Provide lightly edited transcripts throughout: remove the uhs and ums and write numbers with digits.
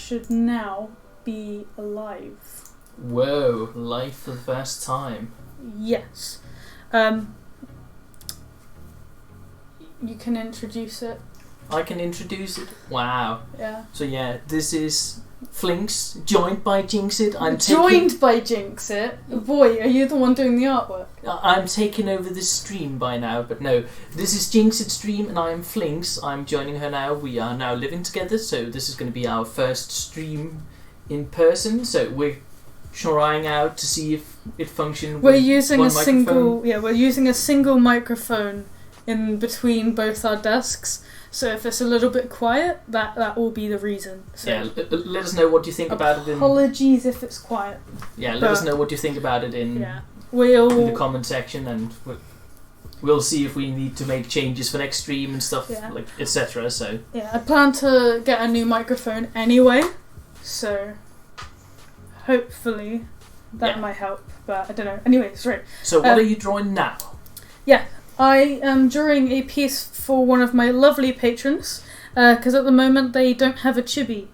should now be live. Whoa, live for the first time. Yes. You can introduce it. I can introduce it? Wow. Yeah. So yeah, this is Flinx, joined by Jinxit. Joined by Jinxit? Boy, are you the one doing the artwork? I'm taking over this stream by now, but no. This is Jinxit's stream and I am Flinx. I'm joining her now. We are now living together, so this is going to be our first stream in person. So we're trying out to see if it functions. We're using a single microphone in between both our desks. So if it's a little bit quiet, that will be the reason. So yeah, let us know what you think about it. Apologies if it's quiet. Yeah, let us know what you think about it in the comment section, and we'll see if we need to make changes for next stream and stuff, like etc. So yeah, I plan to get a new microphone anyway, so hopefully that might help. But I don't know. Anyways, right. So what are you drawing now? Yeah. I am drawing a piece for one of my lovely patrons, because at the moment they don't have a chibi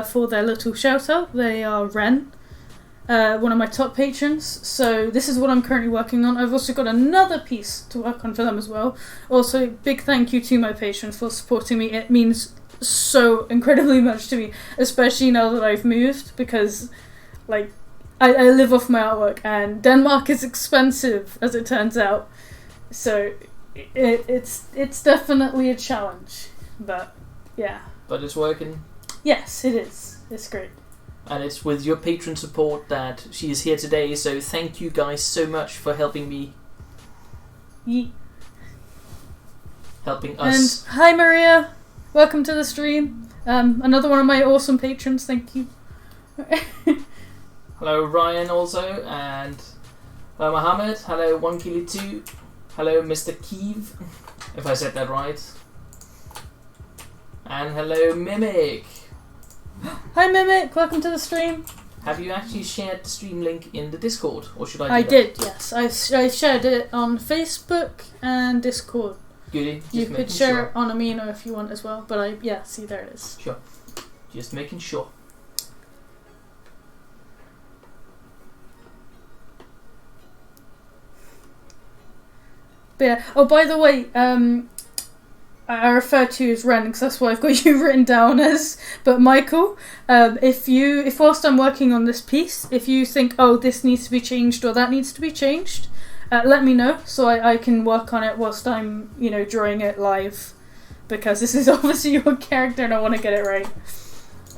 for their little shout out. They are Ren, one of my top patrons, so this is what I'm currently working on. I've also got another piece to work on for them as well. Also, big thank you to my patrons for supporting me. It means so incredibly much to me, especially now that I've moved, because like I live off my artwork and Denmark is expensive, as it turns out. So it's definitely a challenge, but yeah. But it's working. Yes, it is. It's great. And it's with your patron support that she is here today. So thank you guys so much for helping me. Helping us. And hi Maria, welcome to the stream. Another one of my awesome patrons. Thank you. Hello Ryan also, and hello Mohammed. Hello 1Kili2. Hello, Mr. Keeve, if I said that right. And hello, Mimic. Hi, Mimic. Welcome to the stream. Have you actually shared the stream link in the Discord, or should I do that? I did, yes. I shared it on Facebook and Discord. Goody. You could share it on Amino if you want as well, but see, there it is. Sure. Just making sure. But yeah. Oh, by the way, I refer to you as Ren because that's what I've got you written down as. But Michael, if whilst I'm working on this piece, if you think, oh, this needs to be changed or that needs to be changed, let me know so I can work on it whilst I'm, drawing it live, because this is obviously your character and I want to get it right.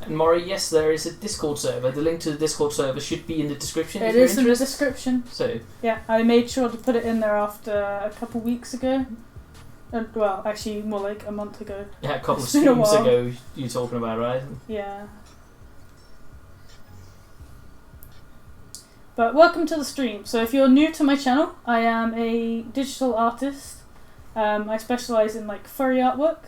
And Maury, yes, there is a Discord server. The link to the Discord server should be in the description. It is in the description. So yeah, I made sure to put it in there after a couple weeks ago. Well, actually, more like a month ago. Yeah, a couple of streams ago. You're talking about, right? Yeah. But welcome to the stream. So if you're new to my channel, I am a digital artist. I specialise in furry artwork.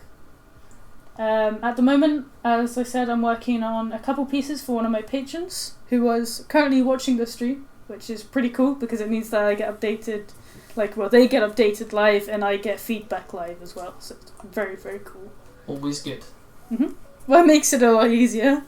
At the moment, as I said, I'm working on a couple pieces for one of my patrons who was currently watching the stream, which is pretty cool because it means that I get updated, they get updated live and I get feedback live as well. So it's very, very cool. Always good. Mm-hmm. Well, it makes it a lot easier.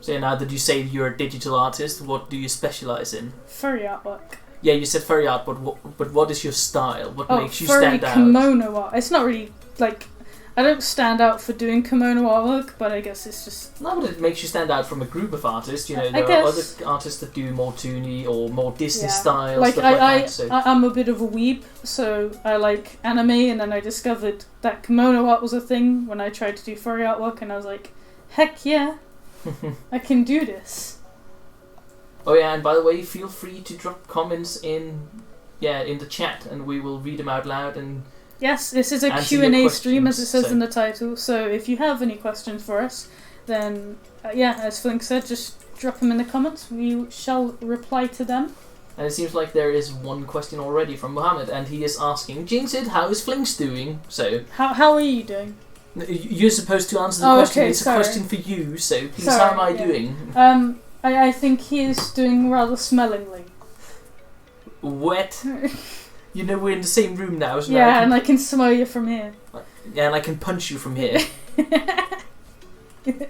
So now that you say you're a digital artist, what do you specialise in? Furry artwork. Yeah, you said furry art, but what is your style? What makes you stand out? Furry kimono art. It's not really, I don't stand out for doing kimono artwork, but I guess it's just... No, but it makes you stand out from a group of artists. There are other artists that do more toony or more Disney style, stuff like that. So. I'm a bit of a weeb, so I like anime, and then I discovered that kimono art was a thing when I tried to do furry artwork, and I was like, heck yeah, I can do this. Oh yeah, and by the way, feel free to drop comments in the chat, and we will read them out loud. And yes, this is a Q&A stream, as it says in the title. So if you have any questions for us, then as Flinx said, just drop them in the comments. We shall reply to them. And it seems like there is one question already from Mohammed, and he is asking, Jinxit, how is Flinx doing? So how are you doing? You're supposed to answer the question. Okay, it's a question for you. So please, how am I doing? I think he is doing rather smellingly. Wet? We're in the same room now, so yeah, and I can smell you from here. Yeah, and I can punch you from here.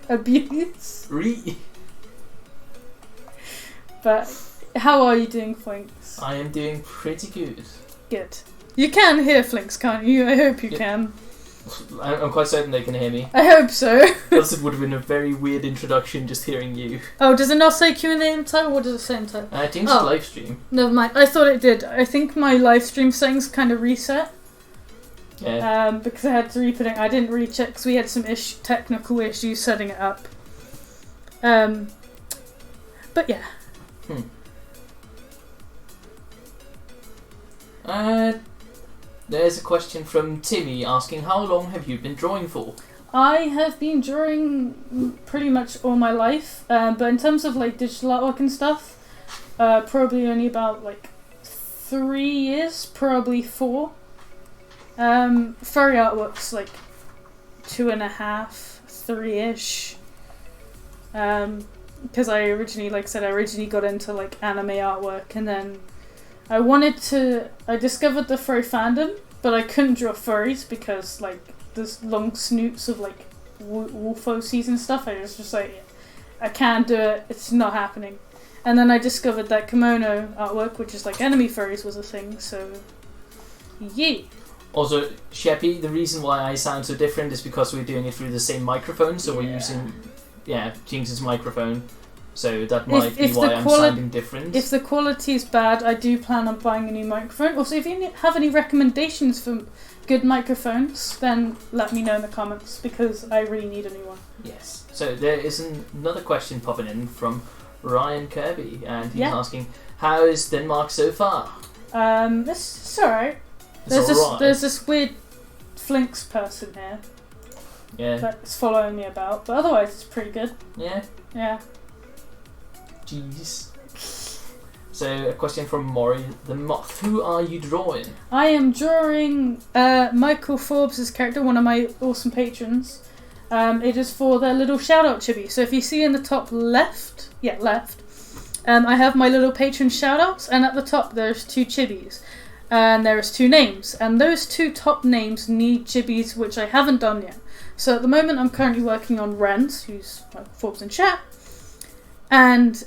abuse. Re. But how are you doing, Flinx? I am doing pretty good. Good. You can hear Flinx, can't you? I hope you can. I'm quite certain they can hear me. I hope so. Else it would have been a very weird introduction just hearing you. Oh, does it not say Q&A in title? What does it say in title? I think it's live stream. Never mind. I thought it did. I think my live stream settings kind of reset. Yeah. Because I had to re-put it. I didn't really check because we had some technical issues setting it up. But yeah. There's a question from Timmy asking, how long have you been drawing for? I have been drawing pretty much all my life, but in terms of like digital artwork and stuff, probably only about like 3 years, probably 4. Furry artwork's like 2.5, 3-ish. Because I originally, like I said, I originally got into like anime artwork, and then I discovered the furry fandom, but I couldn't draw furries because like there's long snoots of like wolfosies and stuff. I was just like, I can't do it, it's not happening. And then I discovered that kimono artwork, which is like enemy furries, was a thing, so yeah. Also, Sheppy, the reason why I sound so different is because we're doing it through the same microphone, so we're using, Jinx's microphone. So that might be why I'm sounding different. If the quality is bad, I do plan on buying a new microphone. Also, if you have any recommendations for good microphones, then let me know in the comments, because I really need a new one. Yes. So there is another question popping in from Ryan Kirby, and he's asking, how is Denmark so far? It's alright. There's this weird Flinx person here. Yeah. That's following me about, but otherwise it's pretty good. Yeah. Yeah. Jeez. So a question from Maury the Moth. Who are you drawing? I am drawing Michael Forbes' character, one of my awesome patrons. It is for their little shout out chibi. So if you see in the top left, I have my little patron shout outs, and at the top there's 2 chibis. And there's 2 names, and those 2 top names need chibis, which I haven't done yet. So at the moment I'm currently working on Ren's, who's Forbes in chat, and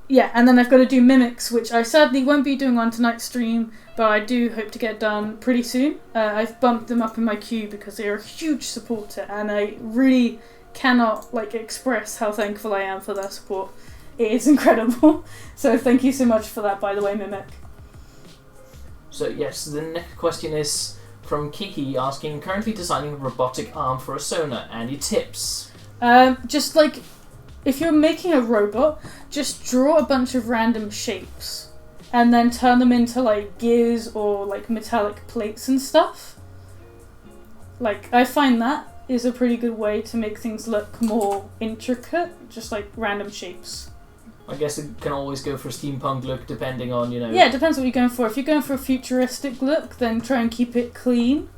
then I've got to do Mimics, which I sadly won't be doing on tonight's stream, but I do hope to get done pretty soon. I've bumped them up in my queue because they are a huge supporter, and I really cannot express how thankful I am for their support. It is incredible. So thank you so much for that, by the way, Mimic. So yes, the next question is from Kiki asking, currently designing a robotic arm for a sonar. Any tips? If you're making a robot, just draw a bunch of random shapes and then turn them into gears or metallic plates and stuff. I find that is a pretty good way to make things look more intricate, just random shapes. I guess it can always go for a steampunk look depending on, Yeah, it depends what you're going for. If you're going for a futuristic look, then try and keep it clean.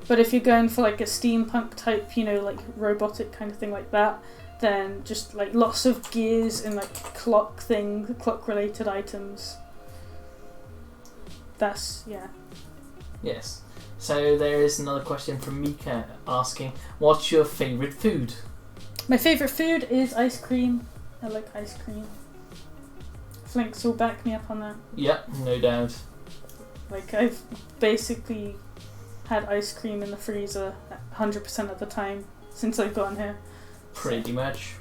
But if you're going for a steampunk type, robotic kind of thing like that, then just lots of gears and clock related items. That's, yeah. Yes. So there is another question from Mika asking, what's your favourite food? My favourite food is ice cream. I like ice cream. Flinx will back me up on that. Yep, no doubt. I've basically had ice cream in the freezer 100% of the time since I've gotten here. Pretty much.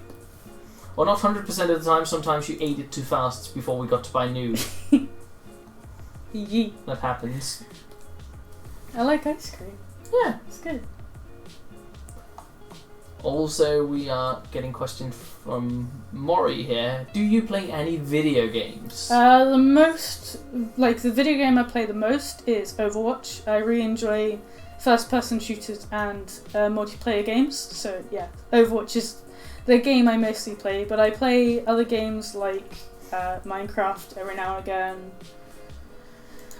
Well, not 100% of the time, sometimes you ate it too fast before we got to buy new. Yee. That happens. I like ice cream. Yeah. It's good. Also, we are getting questions from Maury here. Do you play any video games? The video game I play the most is Overwatch. I really enjoy first-person shooters and multiplayer games. So yeah, Overwatch is the game I mostly play. But I play other games like Minecraft every now and again.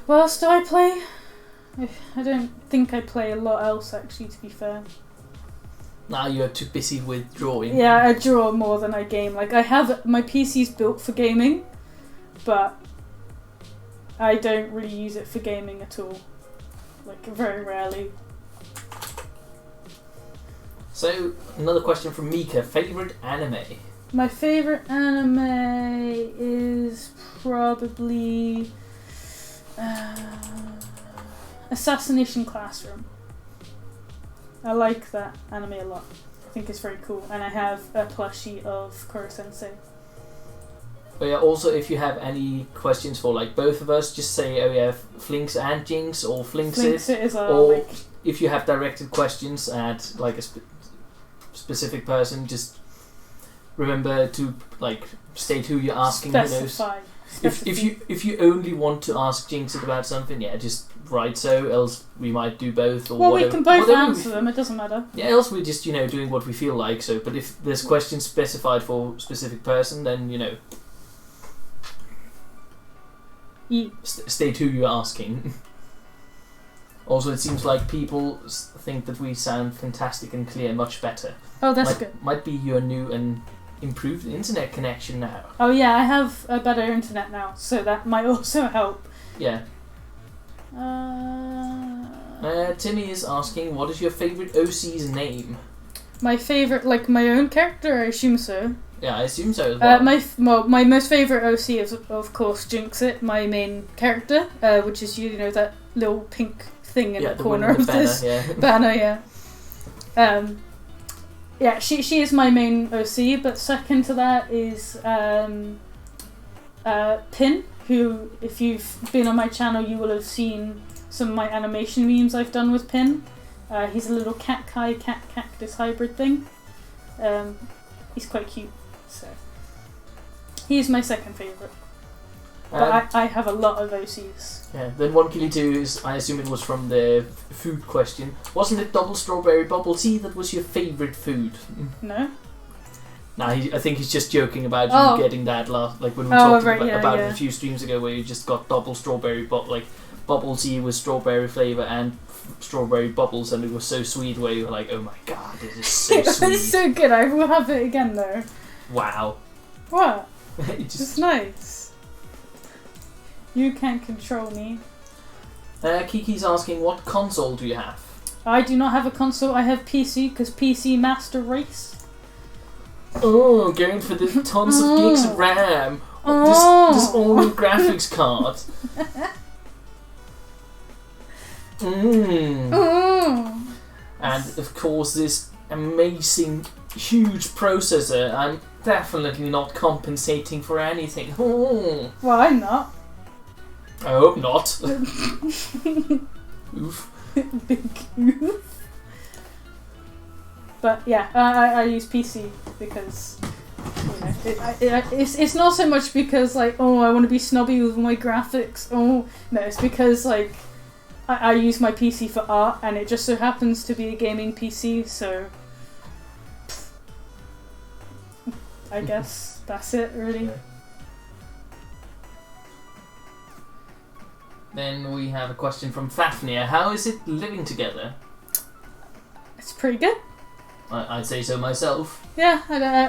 What else do I play? I don't think I play a lot else, actually, to be fair. Now you're too busy with drawing. Yeah, I draw more than I game. I have my PC's built for gaming, but I don't really use it for gaming at all. Very rarely. So, another question from Mika. Favorite anime? My favourite anime is probably Assassination Classroom. I like that anime a lot. I think it's very cool. And I have a plushie of Koro-sensei. But yeah, also if you have any questions for like both of us, just say, oh yeah, Flinx and Jinx, or Flinx is our, or like... if you have directed questions at like a specific person, just remember to like state who you're asking. Specify. Who knows? If you only want to ask Jinx about something, yeah, just write so. Else we might do both. Or well, whatever, we can both answer them. It doesn't matter. Yeah. Else we're just doing what we feel like. So, but if there's questions specified for a specific person, then state who you're asking. Also, it seems like people think that we sound fantastic and clear, much better. Oh, that's good. Might be your new and improved internet connection now. Oh yeah, I have a better internet now, so that might also help. Yeah. Timmy is asking, what is your favourite OC's name? My favourite, like my own character, I assume so. Yeah, I assume so as well. My most favourite OC is, of course, Jinxit, my main character, which is, that little pink thing in the corner of banner, this banner, yeah. She is my main OC, but second to that is Pin, who, if you've been on my channel, you will have seen some of my animation memes I've done with Pin. He's a little cat-cactus hybrid thing. He's quite cute, so he's my second favourite. But I have a lot of OCs. Yeah, then 1Killy2 is, I assume it was from the food question. Wasn't it double strawberry bubble tea that was your favourite food? No. Nah, I think he's just joking about you getting that last, like when we talked about it a few streams ago, where you just got double strawberry bubble tea with strawberry flavour and strawberry bubbles, and it was so sweet. Where you were like, "Oh my god, this is so sweet!" It's so good. I will have it again though. Wow. What? It's nice. You can't control me. Kiki's asking, what console do you have? I do not have a console. I have PC because PC Master Race. Oh, going for the tons of gigs of RAM. This all-new graphics card. And of course this amazing, huge processor. I'm definitely not compensating for anything. Well, I'm not. I hope not. Oof. Big oof. But yeah, I use PC because it's not so much because I want to be snobby with my graphics. No, it's because I use my PC for art, and it just so happens to be a gaming PC, so I guess that's it, really. Yeah. Then we have a question from Fafnir. How is it living together? It's pretty good. I'd say so myself. Yeah,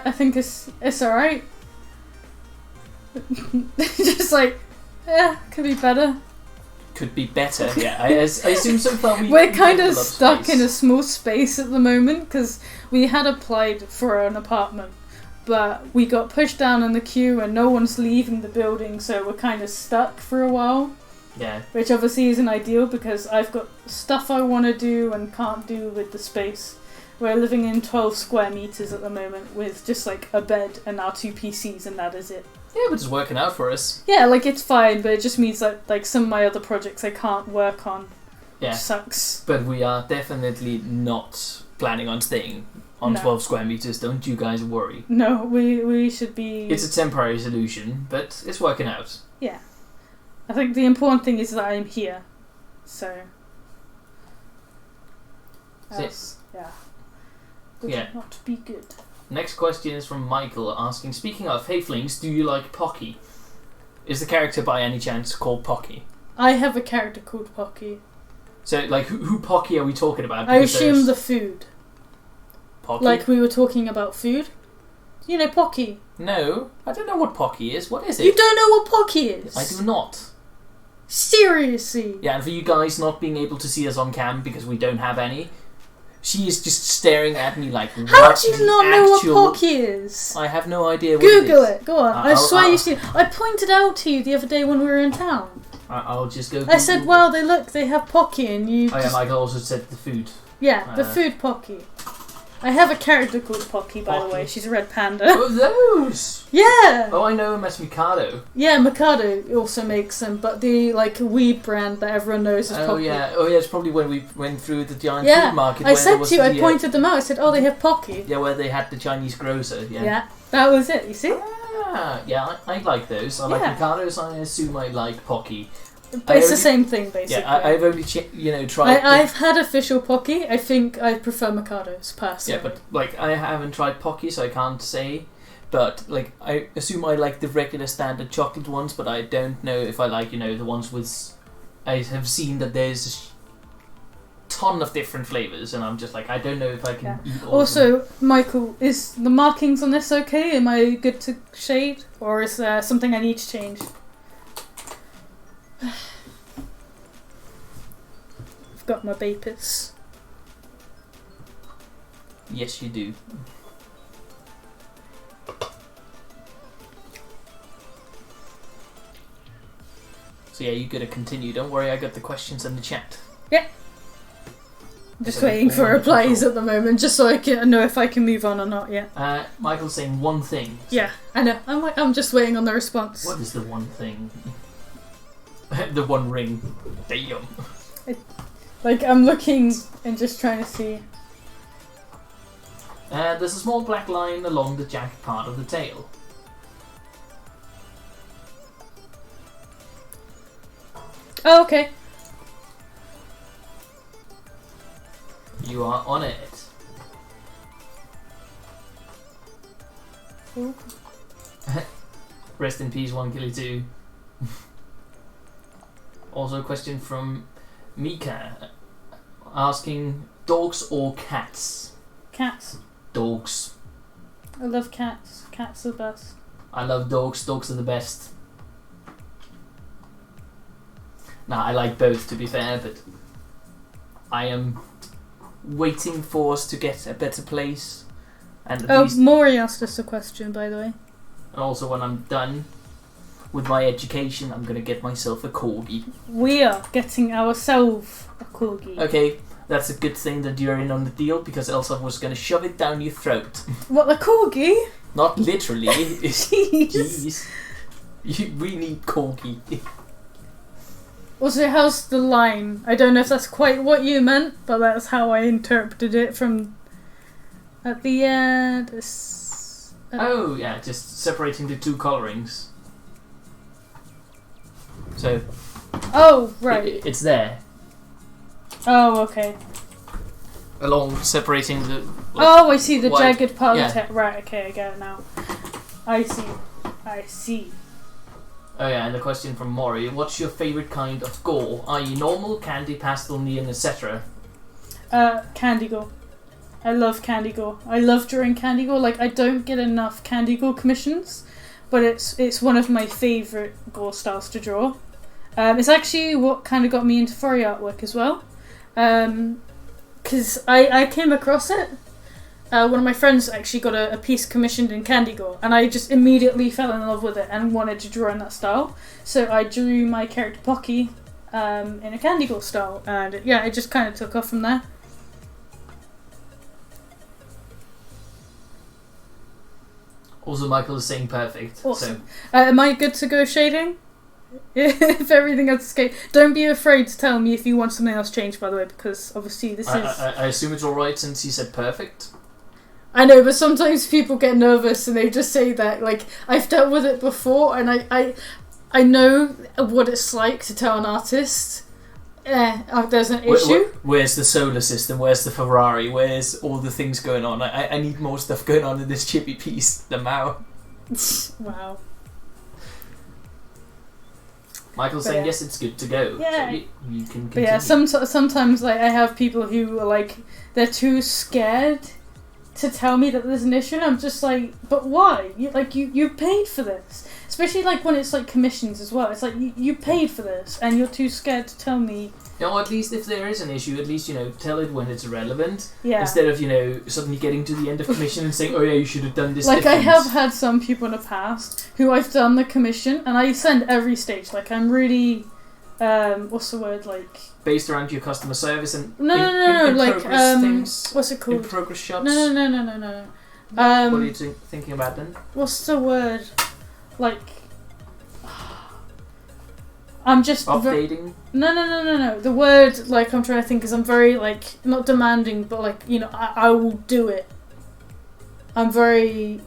I think it's alright. Just could be better. Could be better, yeah. I assume so far we're kind of stuck in a small space at the moment because we had applied for an apartment, but we got pushed down in the queue and no one's leaving the building, so we're kind of stuck for a while. Yeah. Which obviously isn't ideal because I've got stuff I want to do and can't do with the space. We're living in 12 square meters at the moment with just a bed and our 2 PCs, and that is it. Yeah, but it's working out for us. Yeah, it's fine, but it just means that some of my other projects I can't work on. Yeah. Which sucks. But we are definitely not planning on staying on 12 square meters. Don't you guys worry. No, we should be... It's a temporary solution, but it's working out. Yeah. I think the important thing is that I'm here. So... Would not be good. Next question is from Michael asking, speaking of, hey Flinx, do you like Pocky? Is the character by any chance called Pocky? I have a character called Pocky. So, who Pocky are we talking about? I assume the food. Pocky? Like we were talking about food? You know Pocky? No, I don't know what Pocky is. What is it? You don't know what Pocky is? I do not. Seriously? Yeah, and for you guys not being able to see us on cam because we don't have any, She is just staring at me like, how do you not know what Pocky is? I have no idea what Google it is. it. Go on. I swear you see. I pointed out to you the other day when we were in town. I'll just go. I said, "Wow, they have Pocky," and you. Oh yeah, Michael also said the food. Yeah, the food Pocky. I have a character called Pocky, by the way. She's a red panda. Oh, those! Yeah! Oh, I know him as Mikado. Yeah, Mikado also makes them, but the weed brand that everyone knows is Pocky. Oh yeah, it's probably when we went through the giant food market. I said to you, I pointed them out. I said, "Oh, they have Pocky." Yeah, where they had the Chinese grocer. Yeah. Yeah, that was it. You see? Yeah, I like those. I like Mikados. I assume I like Pocky. But it's the same thing, basically. Yeah, I've only tried. I've had official Pocky. I think I prefer Mikados personally. Yeah, but I haven't tried Pocky, so I can't say. But I assume I like the regular standard chocolate ones, but I don't know if I like the ones with. I have seen that there's a ton of different flavors, and I'm just I don't know if I can eat all. Also, of them. Michael, is the markings on this okay? Am I good to shade, or is there something I need to change? I've got my vapors. Yes, you do. So yeah, you gotta continue. Don't worry, I got the questions in the chat. Yeah. I'm just waiting for replies at the moment, just so I can know if I can move on or not. Yeah. Michael's saying one thing. Yeah, I know. I'm just waiting on the response. What is the one thing? The one ring. Damn. I'm looking and just trying to see. There's a small black line along the jagged part of the tail. Oh, okay. You are on it. Ooh. Rest in peace, 1Killy2. Also, a question from Mika asking dogs or cats? Cats. Dogs. I love cats. Cats are the best. I love dogs. Dogs are the best. Nah, I like both, to be fair, but I am waiting for us to get a better place. And at least, Maury asked us a question, by the way. And also, when I'm done with my education, I'm gonna get myself a corgi. We are getting ourselves a corgi. Okay, that's a good thing that you're in on the deal, because else I was gonna shove it down your throat. What, a corgi? Not literally. Jeez. We need corgi. Also, how's the line? I don't know if that's quite what you meant, but that's how I interpreted it from at the end. Oh, yeah, just separating the two colorings. So. Oh, right. It's there. Oh, okay. Along separating the. I see the white, jagged part of the Right, okay, I get it now. I see. Oh yeah, and the question from Maury: what's your favorite kind of gore? i.e. normal, candy, pastel, neon, etc.? Candy gore. I love candy gore. I love drawing candy gore. I don't get enough candy gore commissions, but it's one of my favourite gore styles to draw. It's actually what kind of got me into furry artwork as well. Because I came across it. One of my friends actually got a piece commissioned in candy gore, and I just immediately fell in love with it and wanted to draw in that style. So I drew my character Pocky in a candy gore style, and it just kind of took off from there. Also, Michael is saying perfect. Awesome. So. Am I good to go shading? If everything else is okay. Don't be afraid to tell me if you want something else changed, by the way, because obviously this is... I assume it's alright since he said perfect. I know, but sometimes people get nervous and they just say that. I've dealt with it before, and I know what it's like to tell an artist, there's an issue. Where's the solar system? Where's the Ferrari? Where's all the things going on? I need more stuff going on in this chibi piece. The Mao. Wow. Michael's saying yes, it's good to go. Yeah. So you can continue. But yeah, sometimes I have people who are they're too scared to tell me that there's an issue. I'm just but why? You paid for this. especially like when it's like commissions as well. It's like you paid for this and you're too scared to tell me. Or at least if there is an issue, at least, tell it when it's relevant. Yeah. Instead of, suddenly getting to the end of commission and saying, oh yeah, you should have done this Like, different. I have had some people in the past who I've done the commission, and I send every stage. Like, I'm really, what's the word, like... Based around your customer service and No, in like, things, what's it called? in progress shots. No. What are you thinking about then? What's the word? Like... I'm just... Updating? No. The word, like, I'm trying to think is I'm very, like, not demanding, but, like, I will do it. I'm very...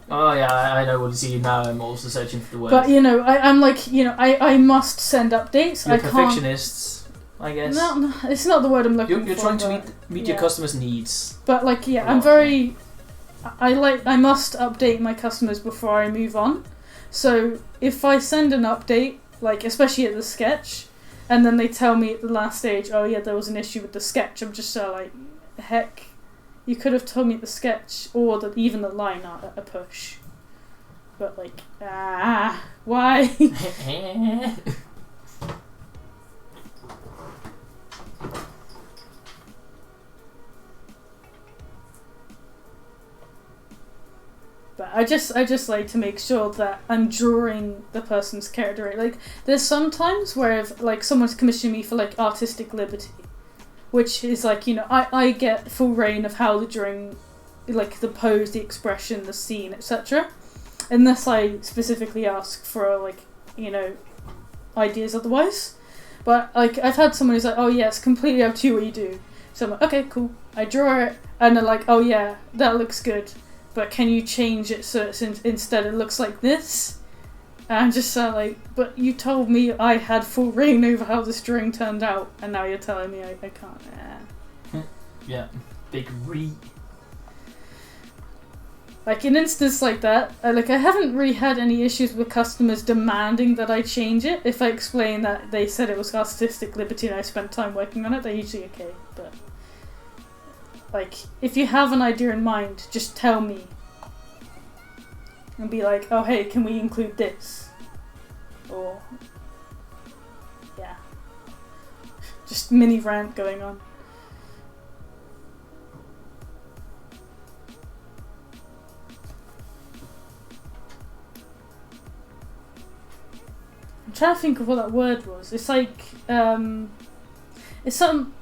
Oh, yeah, I know what you see now. I'm also searching for the word. But, I'm like, I must send updates. You're I can't... perfectionists, I guess. No, it's not the word I'm looking for. You're trying to meet your customers' needs. But, like, yeah, I'm very... I must update my customers before I move on. So if I send an update, like especially at the sketch, and then they tell me at the last stage, oh yeah, there was an issue with the sketch, I'm just like, heck, you could have told me at the sketch or even the line art at a push. But like, why? But I just like to make sure that I'm drawing the person's character right. Like, there's some times where if, like, someone's commissioned me for, like, artistic liberty, which is, like, I get full reign of how the drawing, like, the pose, the expression, the scene, etc. Unless I specifically ask for, like, ideas otherwise. But, like, I've had someone who's like, oh yeah, it's completely up to you what you do. So I'm like, okay, cool. I draw it, and they're like, oh yeah, that looks good. But can you change it so it's instead it looks like this? And I'm just like, but you told me I had full reign over how this drawing turned out, and now you're telling me I can't. Yeah, big re. Like, in instance like that, I haven't really had any issues with customers demanding that I change it. If I explain that they said it was artistic liberty and I spent time working on it, they're usually okay. But like, if you have an idea in mind, just tell me. And be like, oh hey, can we include this? Or... yeah. Just mini rant going on. I'm trying to think of what that word was. It's like, it's some...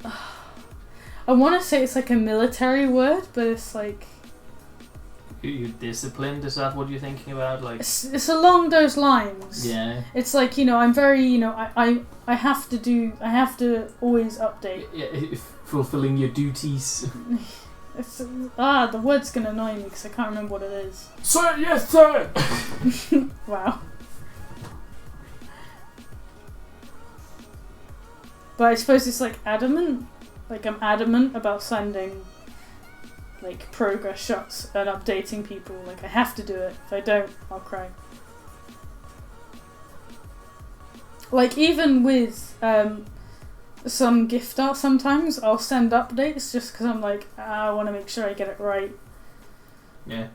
I want to say it's like a military word, but it's like... You're disciplined? Is that what you're thinking about? Like, it's along those lines. Yeah. It's like, I'm very, I have to always update. Yeah, fulfilling your duties. The word's gonna annoy me because I can't remember what it is. Sir, yes, sir! Wow. But I suppose it's like adamant. Like, I'm adamant about sending, like, progress shots and updating people. Like, I have to do it. If I don't, I'll cry. Like, even with some gift art sometimes, I'll send updates just because I'm like, I want to make sure I get it right. Yeah.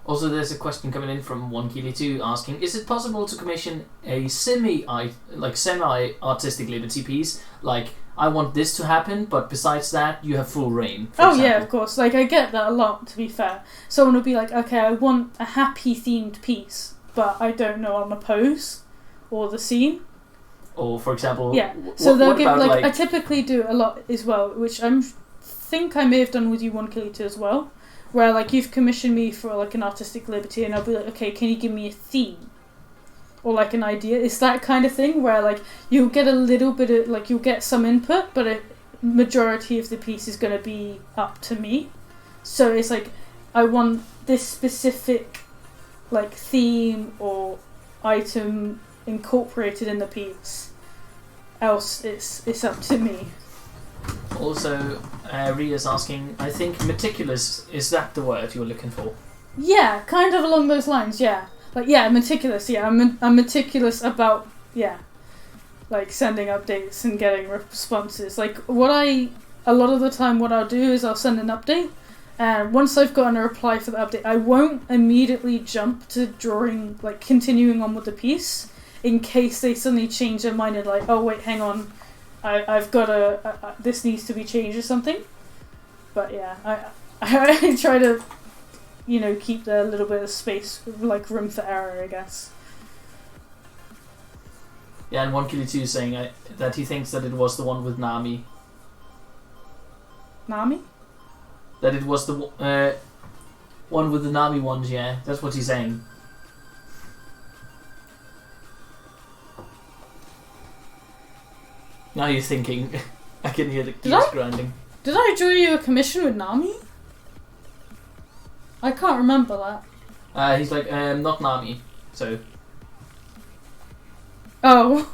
Also, there's a question coming in from 1Kili2 asking, is it possible to commission a semi-artistic liberty piece? Like, I want this to happen, but besides that, you have full reign. Oh example. Yeah, of course. Like, I get that a lot, to be fair. Someone will be like, okay, I want a happy themed piece, but I don't know on the pose or the scene. Or, for example... Yeah, so they'll give, like, I typically do a lot as well, which I think I may have done with you 1Kili2 as well, where, like, you've commissioned me for, like, an artistic liberty, and I'll be like, okay, can you give me a theme? Or, like, an idea. It's that kind of thing where, like, you'll get a little bit of, like, you'll get some input, but a majority of the piece is going to be up to me. So it's like, I want this specific, like, theme or item incorporated in the piece. Else it's up to me. Also, Ria's asking, I think meticulous, is that the word you're looking for? Yeah, kind of along those lines, yeah. Like, yeah, meticulous, yeah. I'm meticulous about, yeah, like, sending updates and getting responses. Like, a lot of the time what I'll do is I'll send an update, And once I've gotten a reply for the update, I won't immediately jump to drawing, like continuing on with the piece, in case they suddenly change their mind and like, oh wait, hang on, I've got this needs to be changed or something. But yeah, I try to, keep a little bit of space, like room for error, I guess. Yeah, and 1Killy2 is saying that he thinks that it was the one with Nami. Nami? That it was the one with the Nami ones, yeah. That's what he's saying. Now you're thinking. I can hear the gears grinding. Did I draw you a commission with Nami? I can't remember that. He's like, not Nami, so... Oh.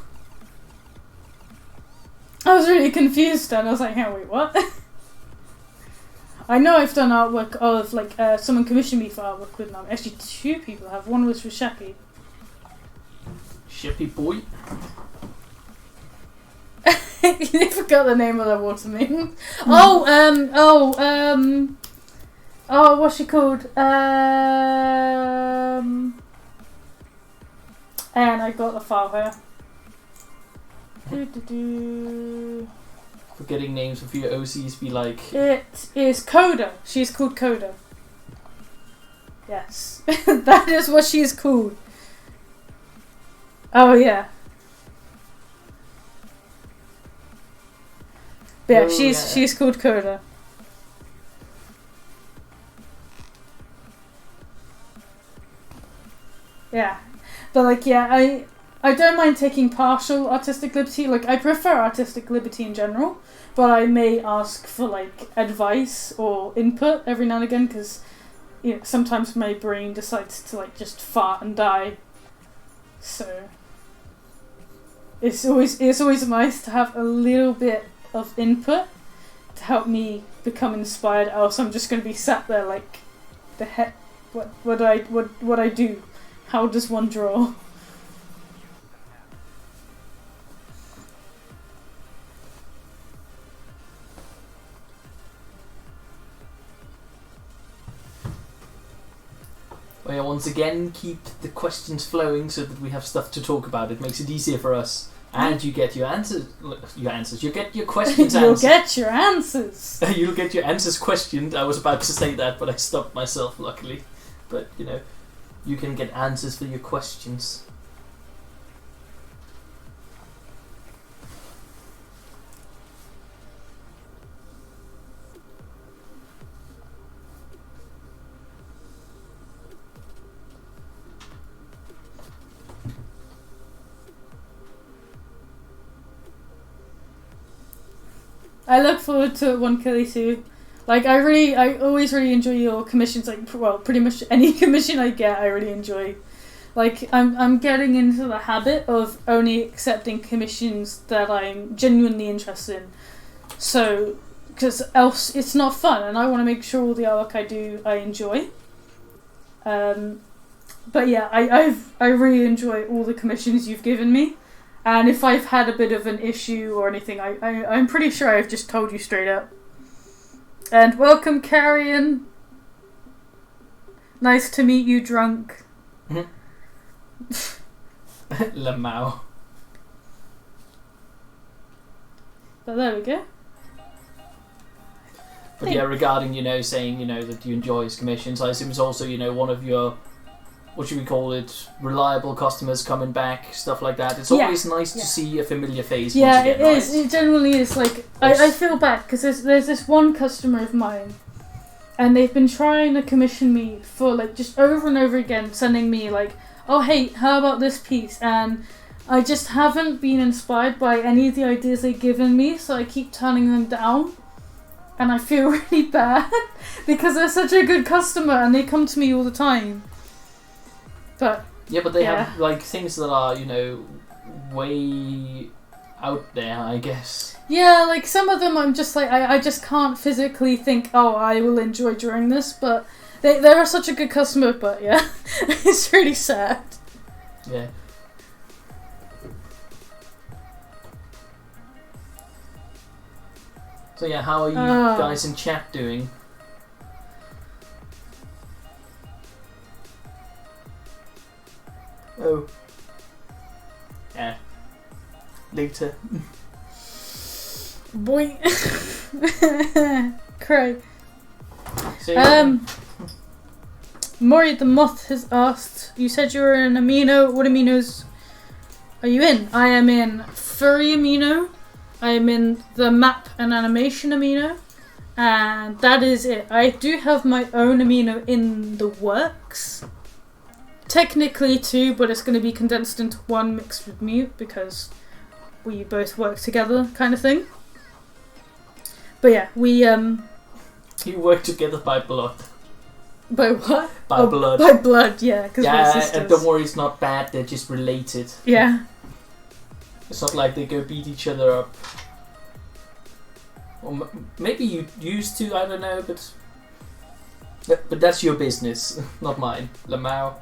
I was really confused then. I was like, wait, what? I know I've done artwork of, like, someone commissioned me for artwork with Nami. Actually, 2 people have. One was for Sheppy. Sheppy boy? You forgot the name of the water maiden. What's she called? And I got the file here. Forgetting names of your OCs be like... It is Coda. She's called Coda. Yes. That is what she's called. Oh, yeah. Yeah, she's called Coda. Yeah. But like, yeah, I don't mind taking partial artistic liberty. Like, I prefer artistic liberty in general, but I may ask for like advice or input every now and again because sometimes my brain decides to like just fart and die. So it's always nice to have a little bit of input to help me become inspired. Else I'm just going to be sat there like, the heck, what I do. How does one draw? Well, yeah, once again, keep the questions flowing so that we have stuff to talk about. It makes it easier for us. And you get your answers. You get your questions answered. You'll get your answers. You'll get your answers questioned. I was about to say that, but I stopped myself, luckily. But, you can get answers for your questions. I look forward to 1Killy2. Like, I always really enjoy your commissions. Like, well, pretty much any commission I get, I really enjoy. Like, I'm getting into the habit of only accepting commissions that I'm genuinely interested in. So, because else it's not fun, and I want to make sure all the artwork I do, I enjoy. But yeah, I really enjoy all the commissions you've given me. And if I've had a bit of an issue or anything, I'm pretty sure I've just told you straight up. And welcome, Carrion. Nice to meet you, drunk. Lamau. But there we go. But yeah, regarding, saying, that you enjoy his commissions, I assume it's also, one of your, what should we call it, reliable customers coming back, stuff like that. It's always nice to see a familiar face once again, it is. It generally is. Like, I feel bad because there's this one customer of mine, and they've been trying to commission me for, like, just over and over again, sending me, like, oh, hey, how about this piece? And I just haven't been inspired by any of the ideas they've given me, so I keep turning them down. And I feel really bad because they're such a good customer and they come to me all the time. But they have like things that are, way out there, I guess. Yeah, like some of them I'm just like, I just can't physically think, oh, I will enjoy drawing this, but they're such a good customer, but yeah, it's really sad. Yeah. So yeah, how are you guys in chat doing? later. Boy. Craig. So, Mori the Moth has asked, you said you were in Amino. What aminos are you in? I am in Furry Amino. I am in the Map and Animation Amino. And that is it. I do have my own amino in the works. Technically two, but it's going to be condensed into one mixed with Mute because we both work together kind of thing. But yeah, we you work together by blood. By what? By blood. By blood, yeah. Cause we're Yeah, sisters. and don't worry, it's not bad, they're just related. Yeah. It's not like they go beat each other up. Or maybe you used to, I don't know, but that's your business, not mine. Lamau.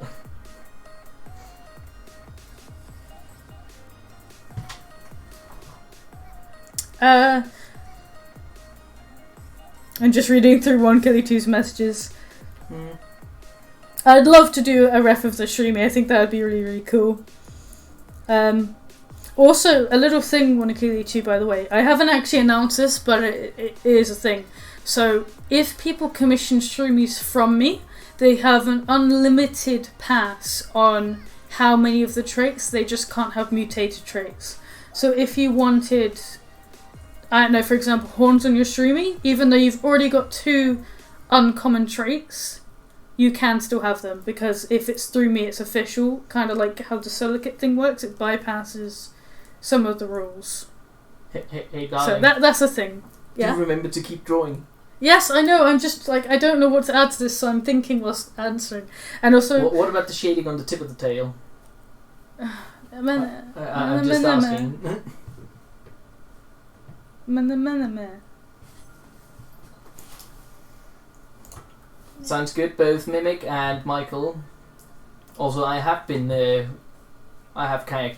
I'm just reading through 1Kelly2's messages. I'd love to do a ref of the streamy. I think that would be really, really cool. Also, a little thing, 1Kelly2, by the way. I haven't actually announced this, but it is a thing. So, if people commission streamies from me, they have an unlimited pass on how many of the traits. They just can't have mutated traits. So, if you wanted, I don't know, for example, horns on your streamy, even though you've already got 2 uncommon traits, you can still have them, because if it's through me, it's official. Kind of like how the Silicate thing works, it bypasses some of the rules. Hey darling. So that's a thing. Yeah. Do remember to keep drawing. Yes, I know. I'm just like, I don't know what to add to this, so I'm thinking whilst answering. And also, What about the shading on the tip of the tail? I'm just asking. Sounds good, both Mimic and Michael. Also, I have kayaked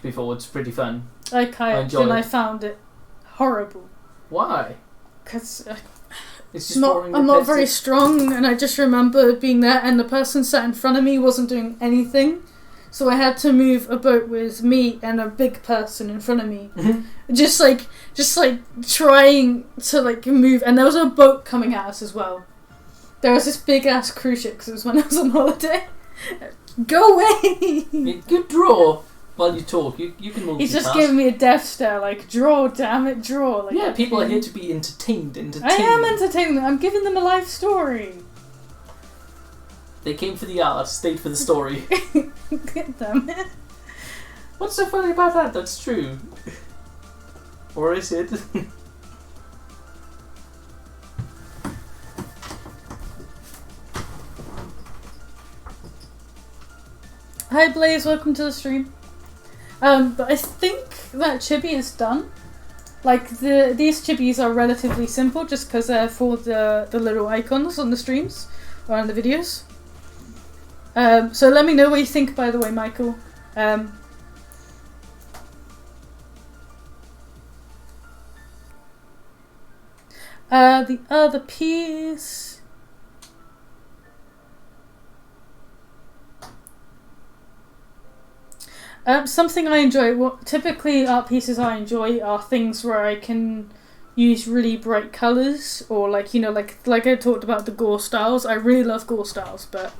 before, it's pretty fun. I kayaked and I found it horrible. Why? Because It's just boring, I'm not very strong, and I just remember being there and the person sat in front of me wasn't doing anything. So I had to move a boat with me and a big person in front of me. just like trying to like move, and there was a boat coming at us as well. There was this big ass cruise ship because it was when I was on holiday. Go away! You draw while you talk. You can multitask. He's just giving me a death stare, like, draw, damn it, draw. Like, yeah, people are here to be entertained. I am entertaining them. I'm giving them a life story. They came for the art, stayed for the story. Damn it. What's so funny about that? That's true. Or is it? Hi Blaze, welcome to the stream. But I think that chibi is done. Like, these chibis are relatively simple just because they're for the little icons on the streams or on the videos. So let me know what you think, by the way, Michael. The other piece... something I enjoy, typically art pieces I enjoy are things where I can use really bright colours, or like, you know, like I talked about the gore styles. I really love gore styles, but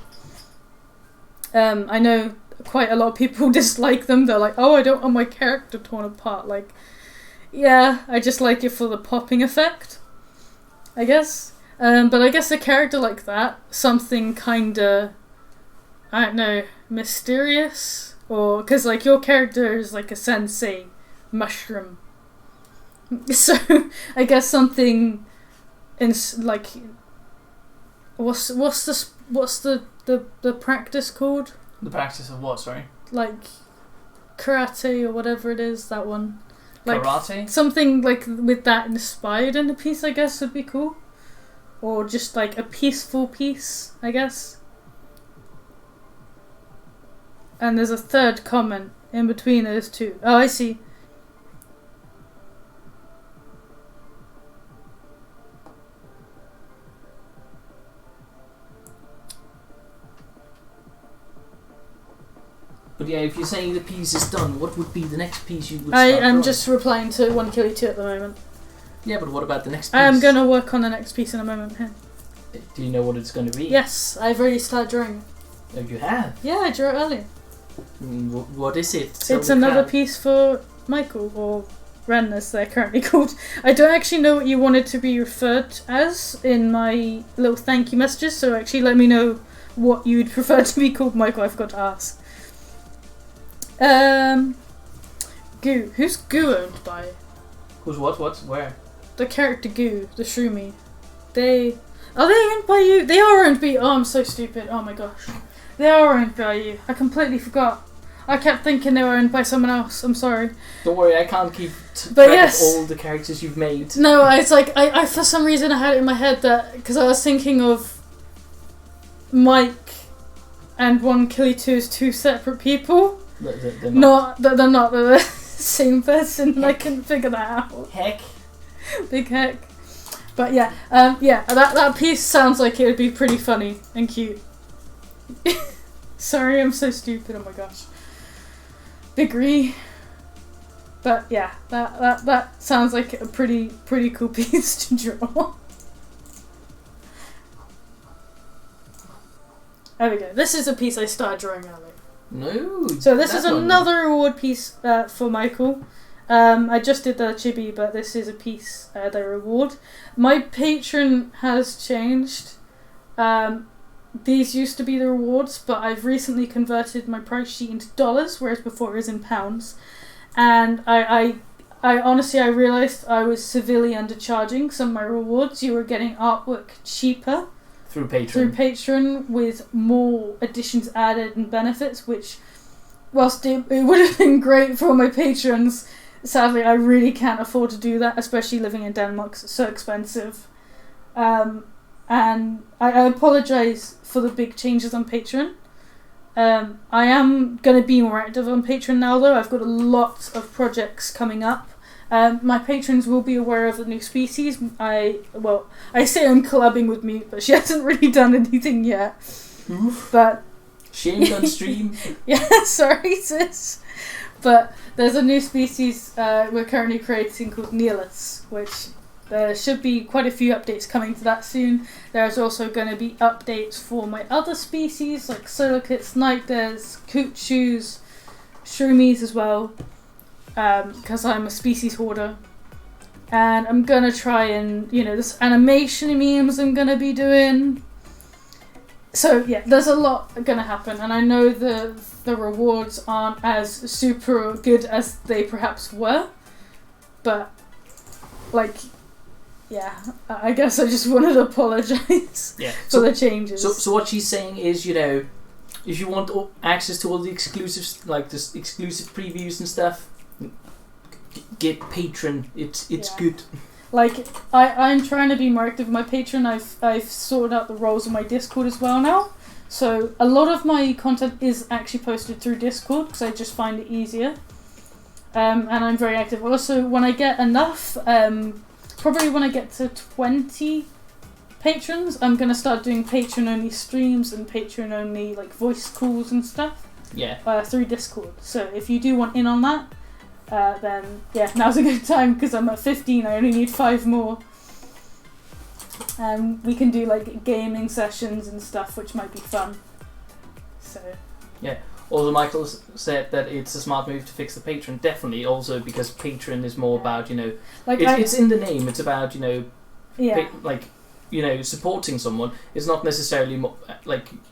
I know quite a lot of people dislike them. They're like, oh, I don't want my character torn apart. Like, yeah, I just like it for the popping effect, I guess. But I guess a character like that, something kinda, I don't know, mysterious. Or, because, like, your character is like a sensei mushroom. So, I guess something in, like, what's the practice called? The practice of what, sorry? Like, karate or whatever it is, that one. Like, karate? Something, like, with that inspired in a piece, I guess, would be cool. Or just, like, a peaceful piece, I guess. And there's a third comment in between those two. Oh, I see. But yeah, if you're saying the piece is done, what would be the next piece you would start I am drawing? just replying to 1Killy2 at the moment. Yeah, but what about the next piece? I am going to work on the next piece in a moment. Here. Do you know what it's going to be? Yes, I've already started drawing it. Oh, you have? Yeah, I drew it earlier. What is it? It's another piece for Michael, or Ren as they're currently called. I don't actually know what you wanted to be referred as in my little thank you messages, so actually let me know what you'd prefer to be called, Michael. I forgot to ask. Goo. Who's Goo owned by? Who's what? Where? The character Goo, the Shroomy. Are they owned by you? They are owned by you. Oh, I'm so stupid. Oh my gosh. They are owned by you. I completely forgot. I kept thinking they were owned by someone else. I'm sorry. Don't worry, I can't keep But track yes. of all the characters you've made. No, it's like, I for some reason I had it in my head that, because I was thinking of Mike and 1Killy2 as two separate people. They're Not that they're not the same person, and I couldn't figure that out. Heck. Big heck. But yeah, that piece sounds like it would be pretty funny and cute. Sorry, I'm so stupid. Oh my gosh. Agree. But yeah, that sounds like a pretty cool piece to draw. There we go. This is a piece I started drawing earlier. No. So this is another award piece for Michael. I just did the chibi, but this is a piece, the reward. My patron has changed. These used to be the rewards, but I've recently converted my price sheet into dollars, whereas before it was in pounds. And I honestly, I realised I was severely undercharging some of my rewards. You were getting artwork cheaper. Through Patreon. Through Patreon, with more additions added and benefits, which, whilst it would have been great for my patrons, sadly I really can't afford to do that, especially living in Denmark, 'cause it's so expensive. And I apologise for the big changes on Patreon. I am going to be more active on Patreon now, though. I've got a lot of projects coming up. My patrons will be aware of the new species. I say I'm collabing with Mute, but she hasn't really done anything yet. Oof. But shamed on stream. Yeah, sorry sis. But there's a new species we're currently creating called Neoliths, which there should be quite a few updates coming to that soon. There's also going to be updates for my other species like Solokits, Nightdares, Coochus, Shroomies as well. Because I'm a species hoarder, and I'm gonna try and, this animation memes I'm gonna be doing. So yeah, there's a lot gonna happen, and I know the rewards aren't as super good as they perhaps were, but I guess I just wanted to apologise for the changes. So what she's saying is, if you want access to all the exclusives, like this exclusive previews and stuff, get Patreon. It's good. Like I'm trying to be more active with my Patreon. I've sorted out the roles in my Discord as well now. So a lot of my content is actually posted through Discord because I just find it easier. And I'm very active. Also, when I get enough, probably when I get to 20 patrons, I'm gonna start doing Patreon only streams and Patreon only voice calls and stuff. Yeah. Through Discord. So if you do want in on that, then now's a good time because I'm at 15. I only need 5 more. We can do gaming sessions and stuff, which might be fun. So. Yeah. Also, Michael said that it's a smart move to fix the Patreon. Definitely. Also because Patreon is more about it's in the name. It's about supporting someone. It's not necessarily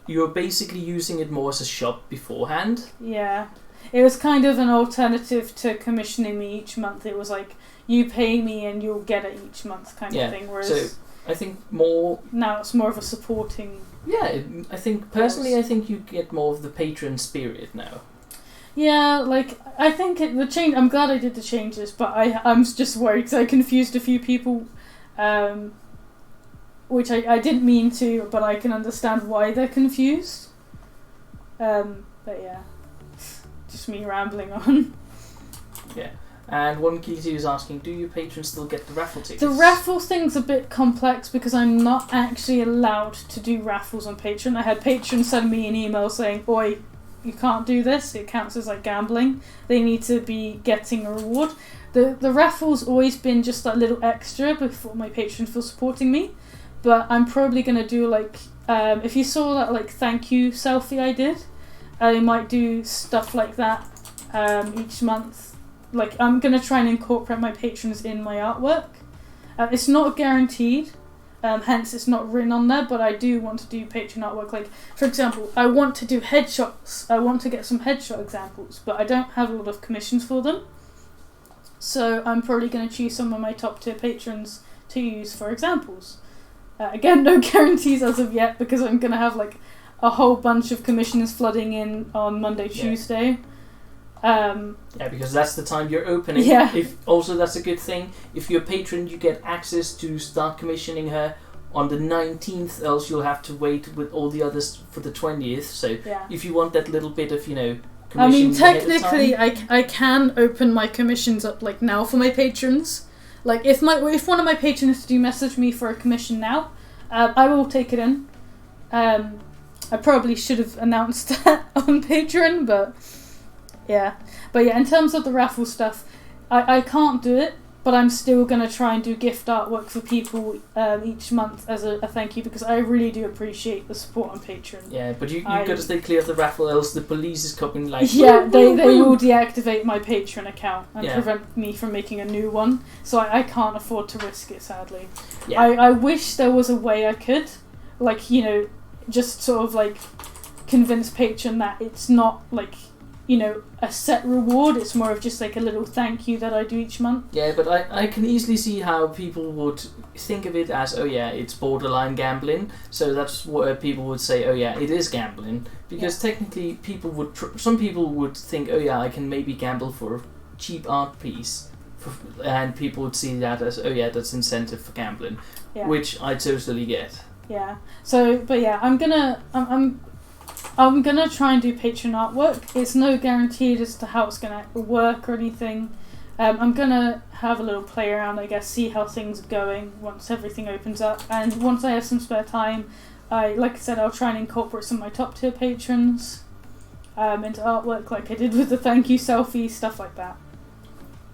you're basically using it more as a shop beforehand. Yeah. It was kind of an alternative to commissioning me each month. It was you pay me and you'll get it each month kind of thing. Whereas so I think more... Now it's more of a supporting... Yeah, I think you get more of the patron spirit now. Yeah, I think the change... I'm glad I did the changes, but I'm just worried because I confused a few people, which I didn't mean to, but I can understand why they're confused. But yeah. Just me rambling on. Yeah. And 1Killy2 is asking, do your patrons still get the raffle tickets? The raffle thing's a bit complex because I'm not actually allowed to do raffles on Patreon. I had patrons send me an email saying, "Oi, you can't do this. It counts as like gambling. They need to be getting a reward. The raffle's always been just that little extra before my patrons feel supporting me. But I'm probably gonna do like if you saw that like thank you selfie I did, I might do stuff like that each month. Like I'm gonna try and incorporate my patrons in my artwork. It's not guaranteed, hence it's not written on there. But I do want to do patron artwork. Like for example, I want to do headshots. I want to get some headshot examples, but I don't have a lot of commissions for them. So I'm probably going to choose some of my top tier patrons to use for examples. Again, no guarantees as of yet because I'm going to have like a whole bunch of commissions flooding in on Monday, Tuesday. Because that's the time you're opening. Yeah. Also, that's a good thing. If you're a patron, you get access to start commissioning her on the 19th, else you'll have to wait with all the others for the 20th. So if you want that little bit of, I mean, technically, I can open my commissions up like now for my patrons. Like if one of my patrons do message me for a commission now, I will take it in. I probably should have announced that on Patreon, but yeah. In terms of the raffle stuff, I can't do it, but I'm still going to try and do gift artwork for people each month as a thank you, because I really do appreciate the support on Patreon. Yeah, but you've got to stay clear of the raffle, else the police is coming like... Yeah, they will deactivate my Patreon account and prevent me from making a new one, so I can't afford to risk it, sadly. Yeah. I wish there was a way I could, like, just sort of like convince Patreon that it's not like... a set reward. It's more of just like a little thank you that I do each month. Yeah, but I can easily see how people would think of it as, it's borderline gambling. So that's what people would say, it is gambling. Because technically some people would think, I can maybe gamble for a cheap art piece. And people would see that as, that's incentive for gambling. Yeah. Which I totally get. Yeah. So, but I'm gonna try and do Patreon artwork. It's no guaranteed as to how it's gonna work or anything. I'm gonna have a little play around, I guess, see how things are going once everything opens up. And once I have some spare time, like I said, I'll try and incorporate some of my top tier patrons into artwork, like I did with the thank you selfie, stuff like that.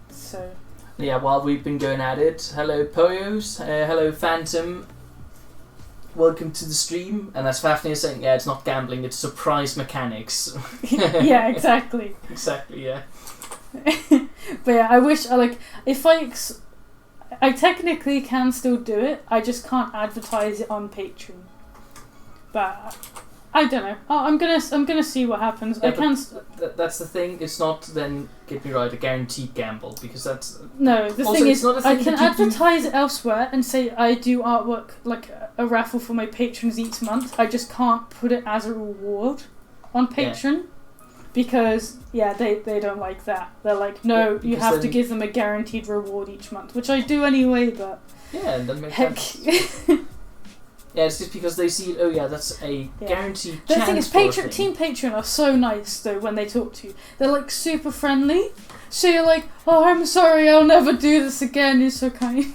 So. Yeah, while we've been going at it, hello Poyos, hello Phantom. Welcome to the stream. And as Fafnir is saying, it's not gambling, it's surprise mechanics. Yeah, exactly. Exactly, yeah. But I wish, if I technically can still do it, I just can't advertise it on Patreon. But I don't know. I'm gonna see what happens. Yeah, that's the thing. It's not, then get me right, a guaranteed gamble, because that's no. The thing is, I can advertise it elsewhere and say I do artwork like a raffle for my patrons each month. I just can't put it as a reward on Patreon because they don't like that. They're like, no, you have to give them a guaranteed reward each month, which I do anyway. But that makes sense. Yeah, it's just because they see, that's a guaranteed chance. The thing is, Team Patreon are so nice, though, when they talk to you. They're, like, super friendly. So you're like, I'm sorry, I'll never do this again. You're so kind.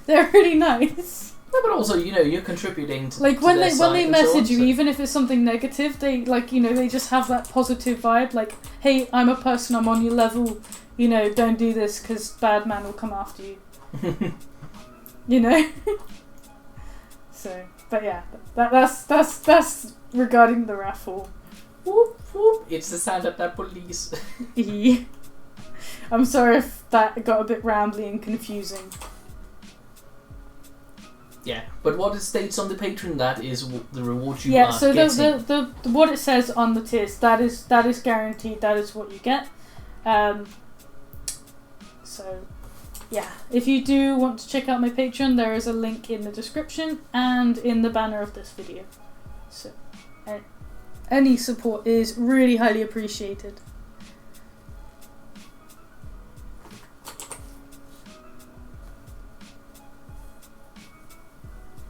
They're really nice. No, but also, you're contributing to like, when they message you, even if it's something negative, they, they just have that positive vibe. Like, hey, I'm a person, I'm on your level. Don't do this, because bad man will come after you. So, but that's regarding the raffle. Whoop whoop! It's the sound of the police. I'm sorry if that got a bit rambly and confusing. Yeah, but what it states on the Patreon, that is the reward you are getting. Yeah, so the what it says on the tiers, that is guaranteed. That is what you get. So. Yeah, if you do want to check out my Patreon, there is a link in the description and in the banner of this video. So, any support is really highly appreciated.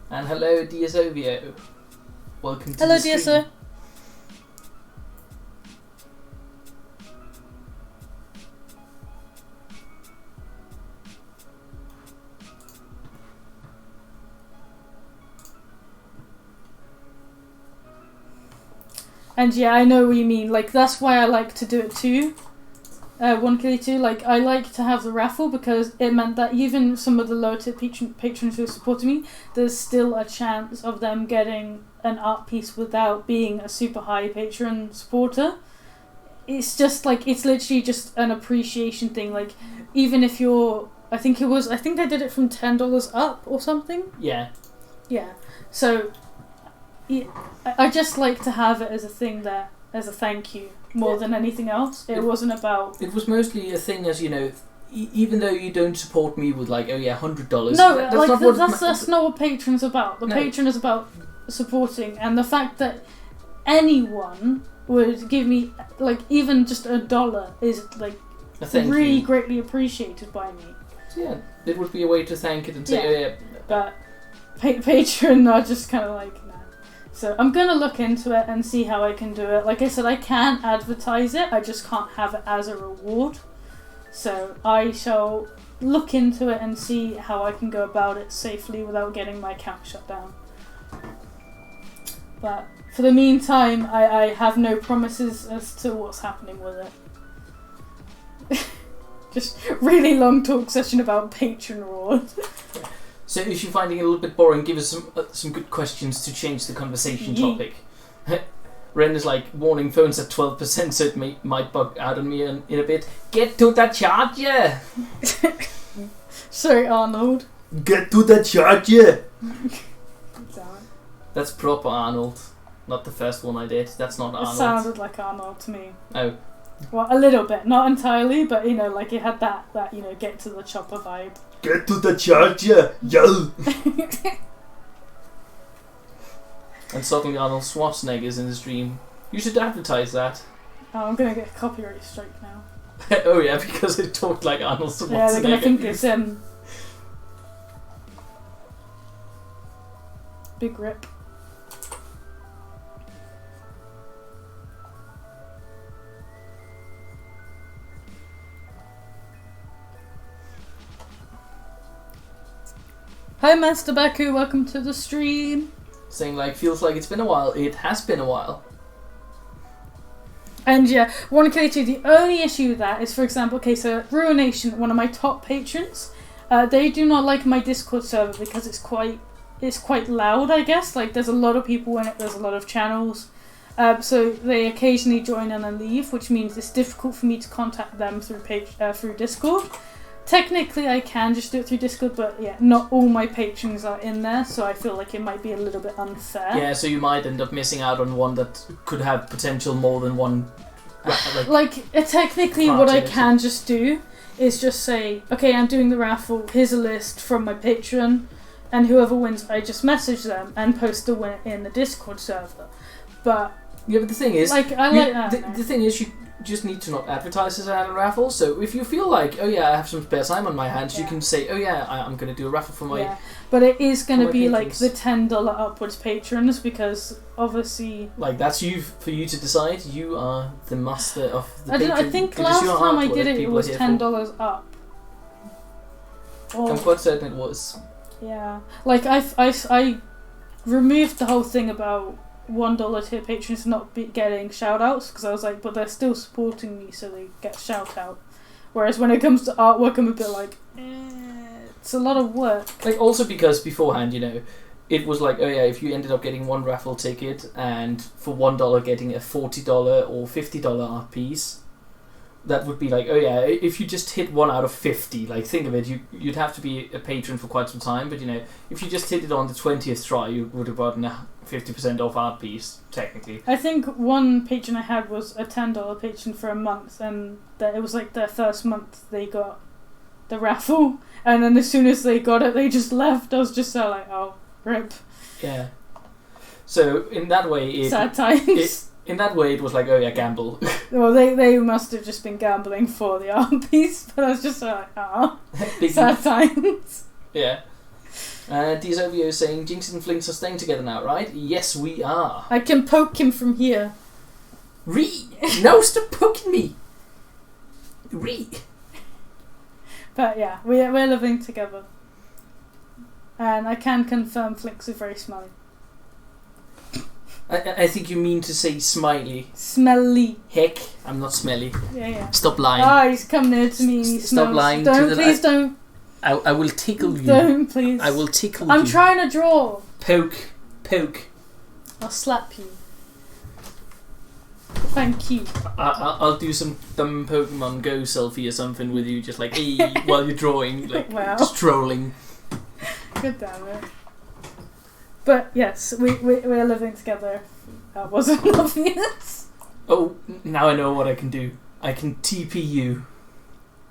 And hello, DSOVO. Welcome to the stream. Hello, DSO. And yeah, I know what you mean. Like, that's why I like to do it too. 1K2, like, I like to have the raffle because it meant that even some of the lower tier patrons who are supporting me, there's still a chance of them getting an art piece without being a super high patron supporter. It's just like, it's literally just an appreciation thing. Like, even if you're, I think I did it from $10 up or something. Yeah. Yeah. So, yeah, I just like to have it as a thing there, as a thank you. More than anything else. It wasn't about... It was mostly a thing as, you know, even though you don't support me with like, $100... No, that's not what Patreon's about. The Patreon is about supporting, and the fact that anyone would give me, like, even just $1 is, like, really greatly appreciated by me. So yeah, it would be a way to thank it and say, But Patreon are just kind of like... So I'm going to look into it and see how I can do it. Like I said, I can advertise it, I just can't have it as a reward. So I shall look into it and see how I can go about it safely without getting my account shut down. But for the meantime, I have no promises as to what's happening with it. Just really long talk session about Patreon reward. So if you're finding it a little bit boring, give us some good questions to change the conversation topic. Ren is like, warning, phone's at 12%, so it might bug out on me in a bit. Get to the charger! Sorry, Arnold. Get to the charger! That's proper Arnold. Not the first one I did. That's not Arnold. It sounded like Arnold to me. Oh. Well, a little bit. Not entirely, but, you know, like it had that you know, get to the chopper vibe. Get to the charger, yo! And suddenly Arnold Schwarzenegger's in the stream. You should advertise that. Oh, I'm gonna get a copyright strike now. Oh yeah, because it talked like Arnold Schwarzenegger. Yeah, they're gonna think it's big rip. Hi Master Baku, welcome to the stream. Saying like, feels like it's been a while. It has been a while. And yeah, 1K2, the only issue with that is, for example, okay, so Ruination, one of my top patrons, they do not like my Discord server because it's quite loud, I guess. Like, there's a lot of people in it, there's a lot of channels. So they occasionally join in and leave, which means it's difficult for me to contact them through Discord. Technically, I can just do it through Discord, but yeah, not all my patrons are in there, so I feel like it might be a little bit unfair. Yeah, so you might end up missing out on one that could have potential more than one. Technically, what I can just do is just say, okay, I'm doing the raffle, here's a list from my Patreon, and whoever wins, I just message them and post the winner in the Discord server. But yeah, but the thing is, the thing is, you just need to not advertise as a raffle. So if you feel like, oh yeah, I have some spare time on my hands, you can say, oh yeah, I'm going to do a raffle for my. Yeah. But it is going to be like the $10 upwards patrons, because obviously, like, that's for you to decide. You are the master of the. I think last time I did it was $10 up. I'm quite certain it was. Yeah, like I removed the whole thing about $1 tier patrons not getting shout outs, because I was like, but they're still supporting me, so they get shout out. Whereas when it comes to artwork, I'm a bit like, it's a lot of work. Like, also because beforehand, you know, it was like, oh yeah, if you ended up getting one raffle ticket and for $1 getting a $40 or $50 art piece, that would be like, oh yeah, if you just hit 1 out of 50, like, think of it, you'd have to be a patron for quite some time, but you know, if you just hit it on the 20th try, you would have gotten a 50% off art piece, technically. I think one patron I had was a $10 patron for a month, and it was like their first month they got the raffle, and then as soon as they got it, they just left. I was just so like, oh, rip. Yeah. So in that way, sad times. In that way, it was like, oh yeah, gamble. Well, they must have just been gambling for the art piece, but I was just like, ah, sad times. Yeah. DSOVO is saying, Jinx and Flinx are staying together now, right? Yes, we are. I can poke him from here. No, stop poking me! But yeah, we're living together. And I can confirm Flinx is very smelly. I think you mean to say smiley. Smelly. Heck, I'm not smelly. Yeah. Stop lying. Ah, he's come near to me and he Stop smells. lying. Please don't. I will tickle you. Don't, please. I will tickle you. I'm trying to draw. Poke. I'll slap you. Thank you. I'll do some dumb Pokemon Go selfie or something with you, just like, hey, while you're drawing, like, wow. just trolling. Good damn it. But yes, we're living together. That wasn't obvious. Oh, now I know what I can do. I can TP you.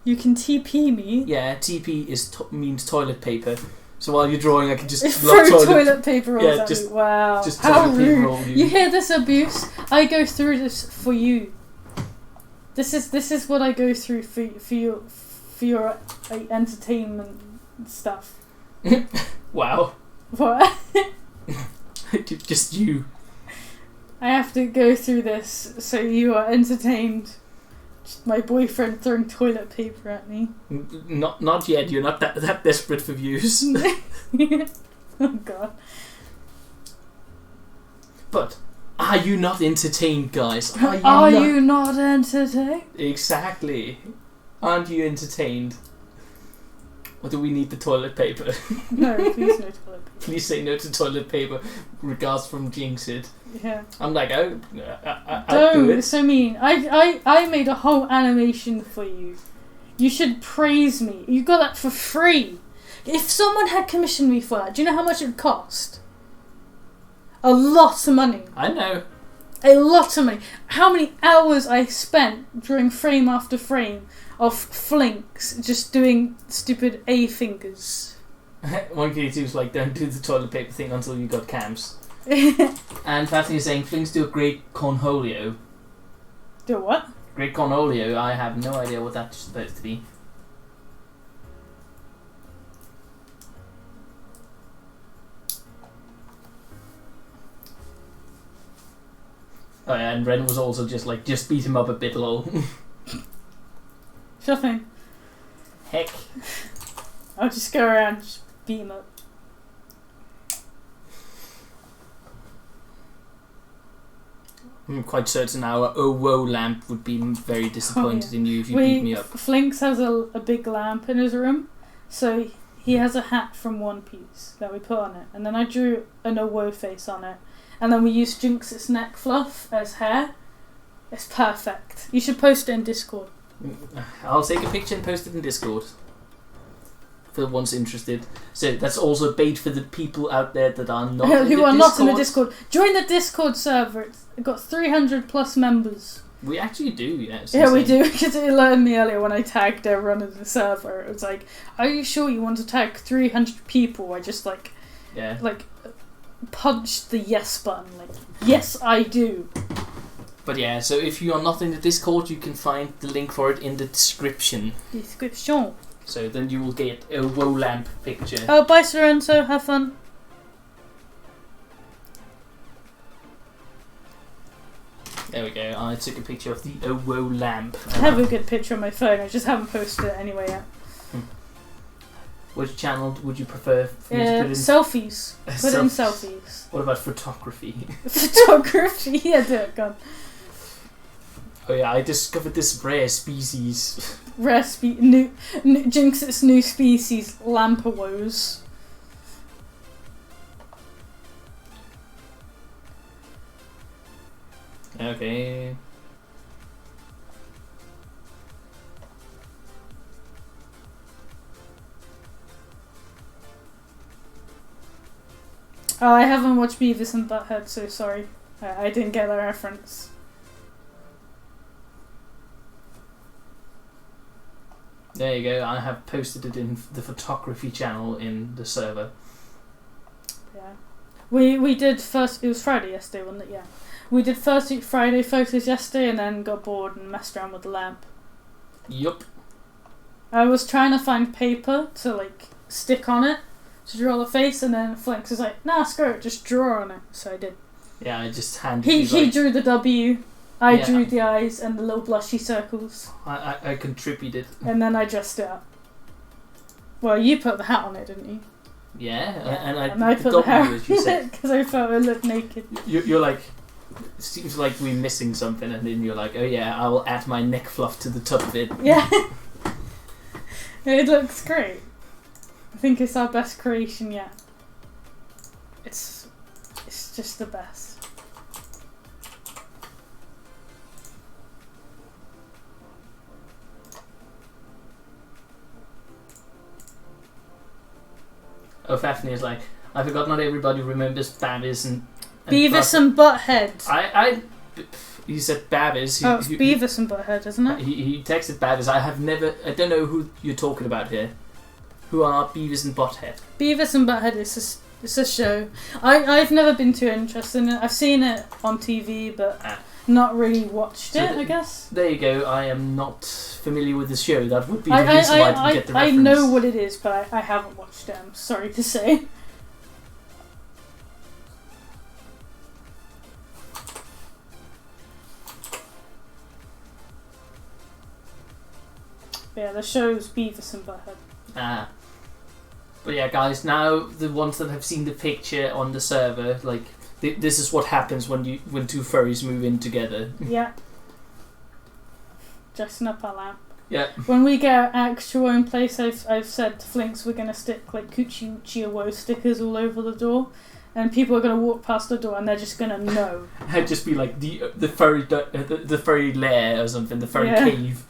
You can TP me? Yeah, TP means toilet paper. So while you're drawing, I can just throw toilet paper rolls at me. Wow. Just how toilet paper rude. roll you. You hear this abuse? I go through this for you. This is what I go through for your entertainment stuff. Wow. What? Just you. I have to go through this so you are entertained. Just my boyfriend throwing toilet paper at me. Not yet. You're not that desperate for views. Oh god. But are you not entertained, guys? Are you not entertained? Exactly. Aren't you entertained? Or do we need the toilet paper? No, please no toilet paper. Please say no to toilet paper. Regards from Jinx It. Yeah. I'm like, I'll Don't, do it. so mean. I made a whole animation for you. You should praise me. You got that for free. If someone had commissioned me for that, do you know how much it would cost? A lot of money. I know. A lot of money. How many hours I spent during frame after frame of Flinx just doing stupid A fingers. One creative's like, don't do the toilet paper thing until you got cams. And Fatty is saying, Flinx do a great cornholio. Do what? Great cornholio, I have no idea what that's supposed to be. Oh yeah, and Ren was also just like, just beat him up a bit, lol. Sure thing. Heck. I'll just go around and just beat him up. I'm quite certain our oh whoa lamp would be very disappointed in you if you beat me up. Flinx has a big lamp in his room, so he has a hat from One Piece that we put on it, and then I drew an Owo face on it, and then we used Jinx's neck fluff as hair. It's perfect. You should post it in Discord. I'll take a picture and post it in Discord. For the ones interested. So that's also bait for the people out there that are not in who the are Discord. not in the Discord. Join the Discord server. It's got 300 plus members. We actually do, yes. Yeah, we do, because it alerted me earlier when I tagged everyone in the server. It was like, are you sure you want to tag 300 people? I just punched the yes button. Like, yes, I do. But yeah, so if you are not in the Discord, you can find the link for it in the description. Description. So then you will get a woe lamp picture. Oh, bye, Lorenzo. Have fun. There we go. I took a picture of the woe lamp. I have a good picture on my phone. I just haven't posted it anyway yet. Which channel would you prefer for me to put in? Selfies. Put it in selfies. What about photography? Photography? Yeah, do it. Go on. Oh yeah, I discovered this rare species. Rare Jinx's new species, Lampawos. Okay. Oh, I haven't watched Beavis and Butthead, so sorry. I didn't get that reference. There you go, I have posted it in the photography channel in the server. Yeah. We did first, it was Friday yesterday, wasn't it? Yeah. We did first Friday photos yesterday and then got bored and messed around with the lamp. Yup. I was trying to find paper to stick on it to draw the face, and then Flinx was like, nah, screw it, just draw on it. So I did. Yeah, I just handed He drew the W. I Yeah. drew the eyes and the little blushy circles. I contributed. And then I dressed it up. Well, you put the hat on it, didn't you? Yeah, Yeah. and I put the got hair you, as you said. because I felt I looked naked. You're like, it seems like we're missing something, and then you're like, oh yeah, I will add my neck fluff to the top of it. Yeah. It looks great. I think it's our best creation yet. It's just the best. Oh, Fafnir is like, I forgot not everybody remembers Babbies and Beavis and Butthead. He said Babbies. It's Beavis and Butthead, isn't it? He texted Babbies. I don't know who you're talking about here. Who are Beavis and Butthead? Beavis and Butthead is a show. I've never been too interested in it. I've seen it on TV, but not really watched it, I guess. There you go. I am not familiar with the show. That would be the reason why I didn't get the reference. I know what it is, but I haven't watched it. I'm sorry to say. Yeah, the show's Beavis and Butthead. But yeah, guys, now the ones that have seen the picture on the server, like, this is what happens when two furries move in together. Yeah. Dressing up our lamp. Yeah. When we get our actual own place, I've said to Flinx we're going to stick like Coochie Woochie Woe stickers all over the door. And people are going to walk past the door and they're just going to know. It'd just be like the furry lair or something, the furry cave.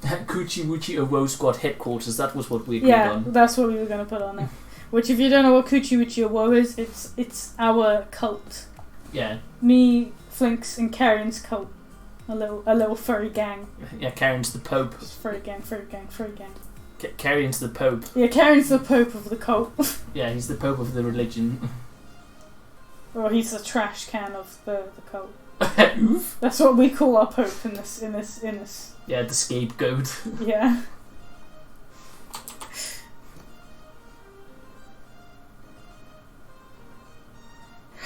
Coochie Woochie Woe Squad headquarters, that was what we agreed on. Yeah, that's what we were going to put on it. Which, if you don't know what Coochie Woochie Woe is, it's our cult. Yeah. Me, Flinx, and Karen's cult. A little furry gang. Yeah, Karen's the Pope. It's furry gang. Karen's the Pope. Yeah, Karen's the Pope of the cult. Yeah, he's the Pope of the religion. Or he's the trash can of the cult. Oof. That's what we call our Pope in this. Yeah, the scapegoat. Yeah.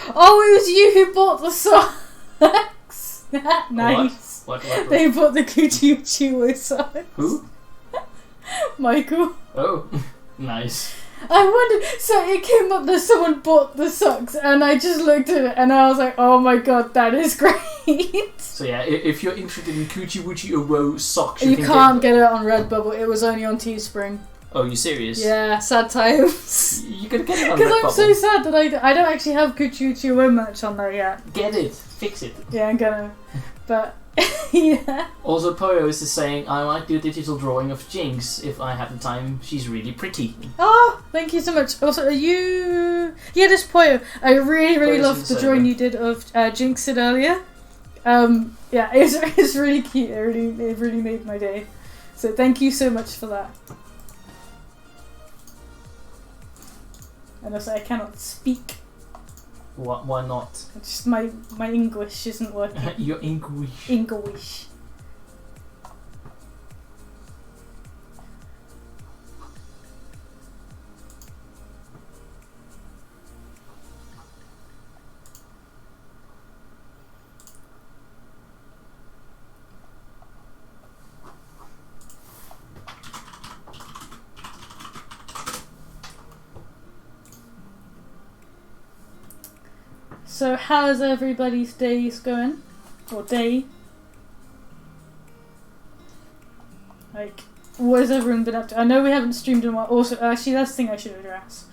Oh, it was you who bought the socks. Nice. What? They bought the Coochie Woochie Woe socks. Who? Michael. Oh, nice. I wondered, so it came up that someone bought the socks, and I just looked at it, and I was like, oh my god, that is great. So yeah, if you're interested in Coochie Woochie Woe socks, you can't get it on Redbubble. It was only on Teespring. Oh, you serious? Yeah, sad times. You can get it on Redbubble. Because I'm so sad that I don't actually have Coochie Woochie Woe merch on there yet. Get it. Fix it. Yeah, I'm gonna. But, yeah. Also, Poyo is saying, I might do a digital drawing of Jinx if I have the time. She's really pretty. Oh, thank you so much. Also, are you... Yeah, this Poyo. I really loved the drawing you did of Jinx it earlier. Yeah, it's really cute. It really made my day. So thank you so much for that. And also, I cannot speak. Why not? Just my English isn't working. Your English. English. So how's everybody's days going? Or day? Like, what has everyone been up to? I know we haven't streamed in a while. Also, actually, that's the thing I should address.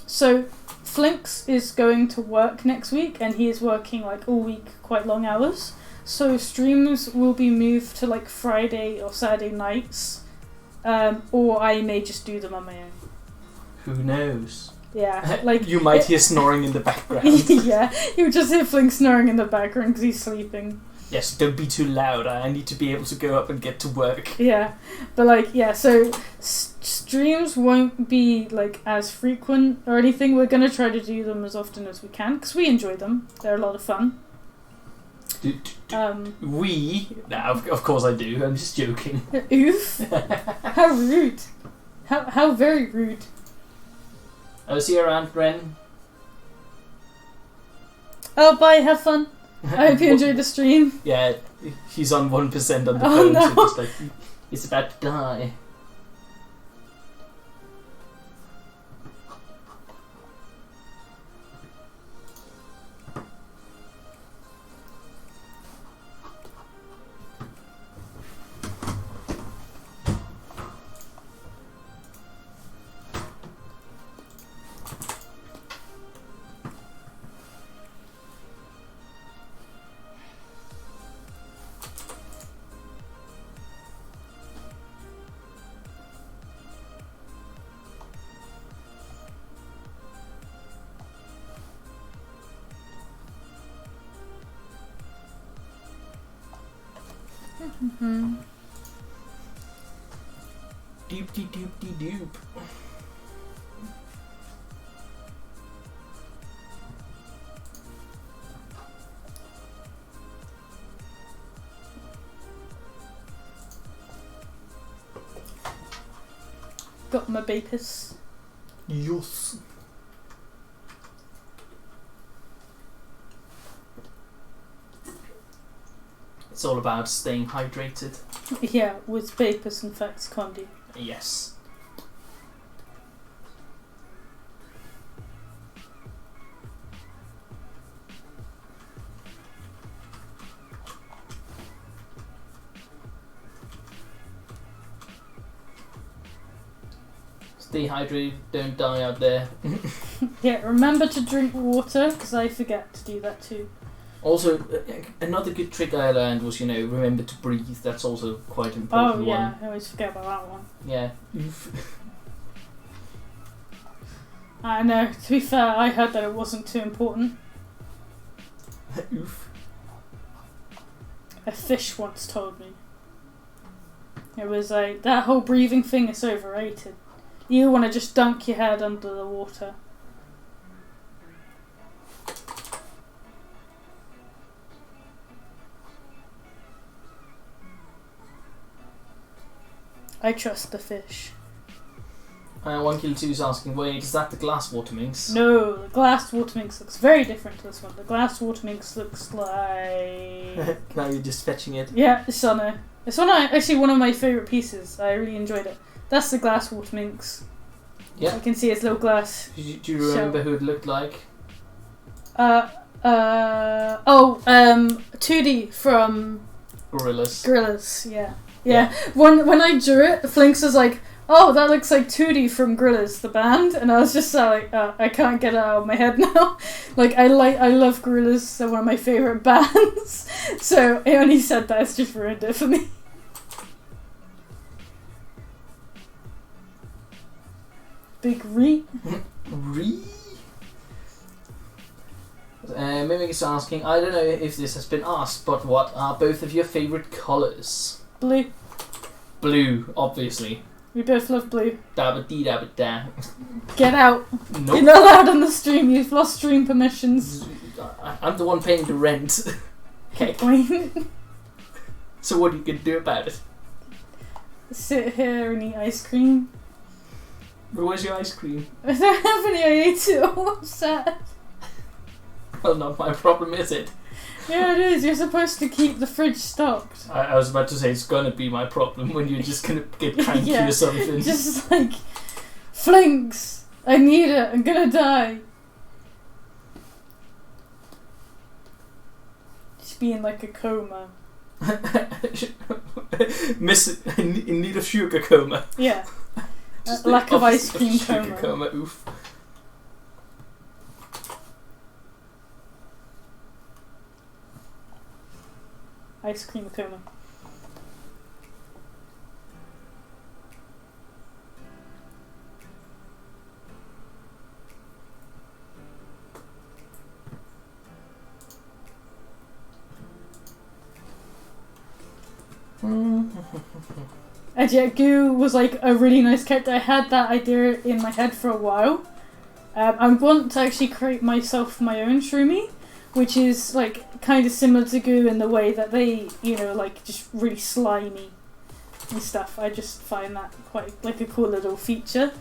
So, Flinx is going to work next week, and he is working like all week, quite long hours. So streams will be moved to like Friday or Saturday nights, or I may just do them on my own. Who knows? Yeah, like you might hear snoring in the background. Yeah, you just hear Flinx snoring in the background because he's sleeping. Yes, don't be too loud. I need to be able to go up and get to work. Yeah, but like, yeah, so streams won't be like as frequent or anything. We're gonna try to do them as often as we can because we enjoy them. They're a lot of fun. We? Nah, of course I do. I'm just joking. Oof! How rude! How very rude! I'll see you around, Ren. Oh, bye, have fun. I hope you enjoyed the stream. Yeah, he's on 1% on the phone, no. so it's like, he's about to die. Mm-hmm. Doop. Got my Bapus. Yes. It's all about staying hydrated. Yeah, with Bapus and Fax Condi. Yes. Stay hydrated, don't die out there. Yeah, remember to drink water, because I forget to do that too. Also, another good trick I learned was, remember to breathe. That's also quite an important one. Oh yeah, I always forget about that one. Yeah. I know, to be fair, I heard that it wasn't too important. Oof. A fish once told me. It was like, that whole breathing thing is overrated. You want to just dunk your head under the water. I trust the fish. 1Kill2 is asking, wait, is that the glass water minx? No, the glass water minx looks very different to this one. The glass water minx looks like... Now you're just fetching it. Yeah, it's on a... It's actually one of my favourite pieces. I really enjoyed it. That's the glass water minx. Yeah. You can see its little glass. Do you remember who it looked like? 2D from... Gorillas. Yeah. When I drew it, Flinx was like, oh, that looks like 2D from Gorillaz, the band, and I was just like, I can't get it out of my head now. Like, I love Gorillaz, they're one of my favourite bands, so I only said that, it's just ruined it for me. Big re. Mimic is asking, I don't know if this has been asked, but what are both of your favourite colours? Blue. Blue, obviously. We both love blue. Dabba-dee-dabba-da. Get out. Nope. You're not allowed on the stream, you've lost stream permissions. I'm the one paying the rent. Okay, Queen. So what are you going to do about it? Sit here and eat ice cream. But where's your ice cream? I don't have any, I ate it all, I'm sad. Well, not my problem, is it? Yeah, it is. You're supposed to keep the fridge stocked. I was about to say it's gonna be my problem when you're just gonna get cranky Yeah. or something. Just like, Flinx, I need it, I'm gonna die. Just be in like a coma. In need of sugar coma. Yeah. Just Lack the of ice opposite cream sugar coma. Oof. Ice cream coma. And yeah, Goo was like a really nice character. I had that idea in my head for a while. I want to actually create myself my own Shroomy, which is like kind of similar to Goo in the way that they, like just really slimy and stuff. I just find that quite like a cool little feature.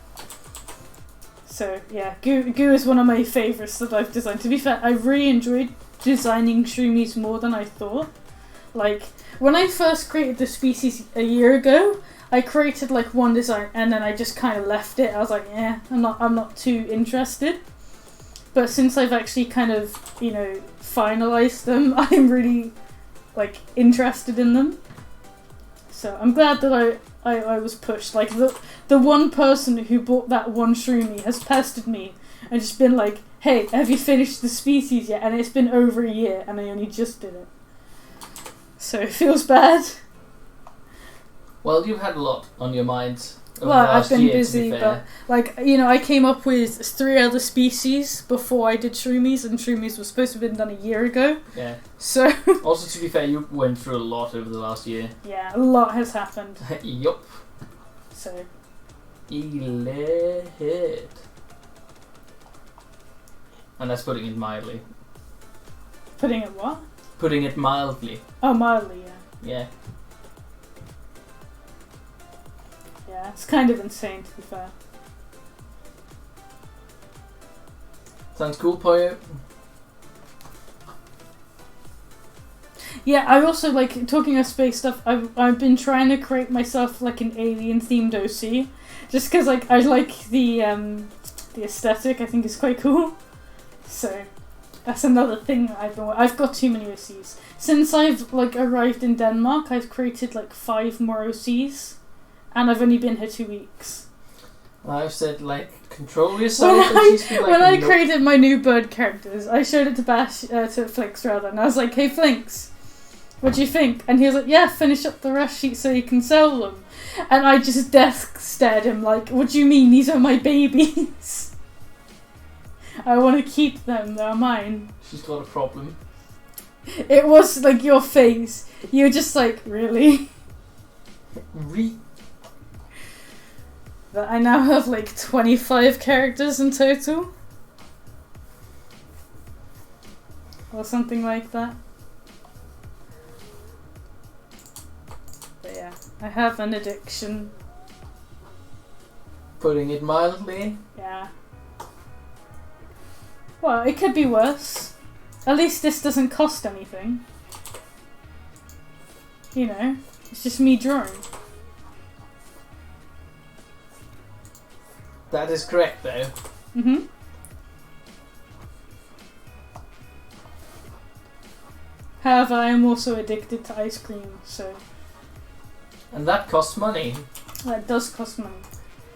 So yeah, Goo is one of my favourites that I've designed. To be fair, I really enjoyed designing Shroomies more than I thought. Like, when I first created the species a year ago, I created like one design and then I just kind of left it. I was like, yeah, I'm not too interested. But since I've actually kind of, finalised them, I'm really like interested in them. So I'm glad that I was pushed. Like the one person who bought that one Shroomy has pestered me and just been like, hey, have you finished the species yet? And it's been over a year and I only just did it. So it feels bad. Well, you've had a lot on your mind Well, I've been busy, but like I came up with 3 other species before I did shroomies, and shroomies was supposed to have been done a year ago. Yeah. So. Also, to be fair, you went through a lot over the last year. Yeah, a lot has happened. Yup. So. Elected. And that's putting it mildly. Putting it what? Putting it mildly. Oh, mildly, yeah. Yeah. Yeah, it's kind of insane, to be fair. Sounds cool, Poyo. Yeah, I also like talking of space stuff. I've been trying to create myself like an alien themed OC, just because like I like the aesthetic. I think it's quite cool. So that's another thing that I've got too many OCs since I've like arrived in Denmark. I've created like 5 more OCs, and I've only been here 2 weeks. I've said like control yourself. When I created my new bird characters, I showed it to Flinx rather, and I was like, "Hey Flinx, what do you think?" And he was like, "Yeah, finish up the rush sheet so you can sell them." And I just desk stared him like, "What do you mean? These are my babies. I want to keep them. They're mine." She's got a problem. It was like your face. You were just like, really? But I now have like 25 characters in total. Or something like that. But yeah, I have an addiction. Putting it mildly. Yeah. Well, it could be worse. At least this doesn't cost anything. It's just me drawing. That is correct, though. Mhm. However, I am also addicted to ice cream, so... And that costs money. That does cost money.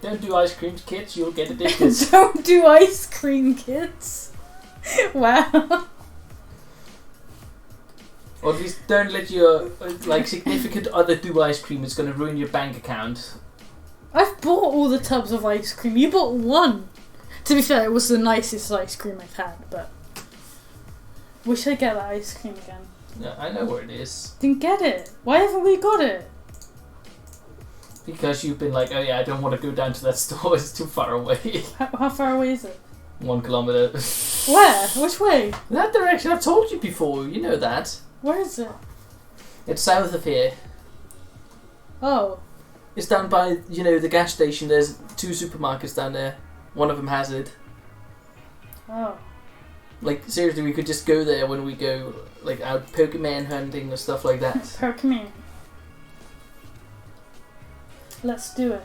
Don't do ice cream, kids, you'll get addicted. Don't do ice cream, kids. Wow. Or at least don't let your significant other do ice cream. It's going to ruin your bank account. I've bought all the tubs of ice cream. You bought one. To be fair, it was the nicest ice cream I've had, but... Wish I'd get that ice cream again. Yeah, I know where it is. Then get it. Why haven't we got it? Because you've been like, oh yeah, I don't want to go down to that store. It's too far away. How far away is it? 1 kilometer. Where? Which way? That direction. I've told you before. You know that. Where is it? It's south of here. Oh. It's down by, the gas station. There's 2 supermarkets down there. One of them has it. Oh. Like, seriously, we could just go there when we go, like, out Pokemon hunting or stuff like that. Pokemon. Let's do it.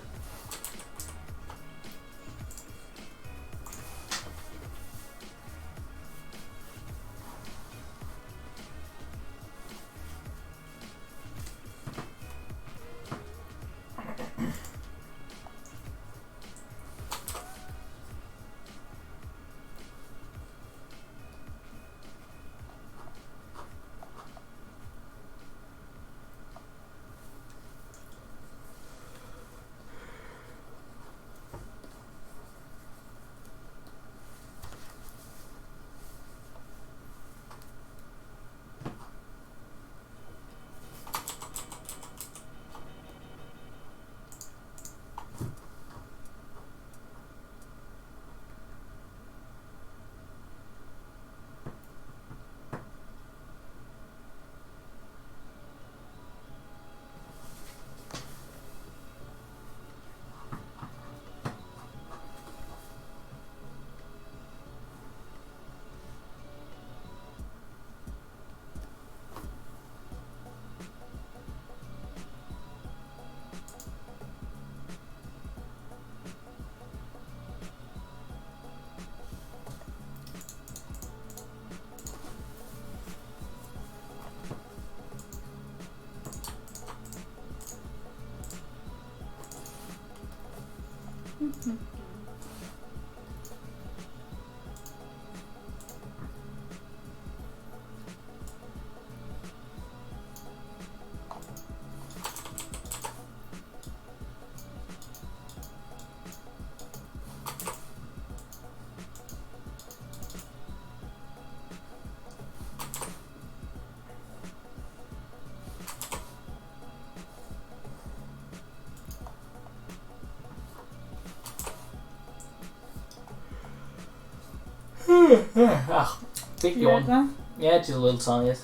Big You right yawn. there? Yeah, just a little tired.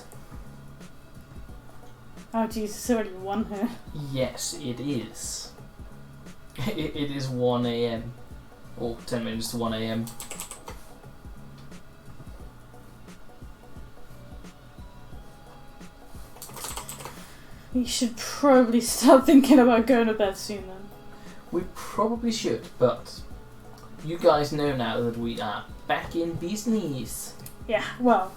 Oh jeez, it's already 1 here. Yes, it is. It is 1 a.m. Or 10 minutes to 1 a.m. You should probably start thinking about going to bed soon then. We probably should, but you guys know now that we are back in business. Yeah, well,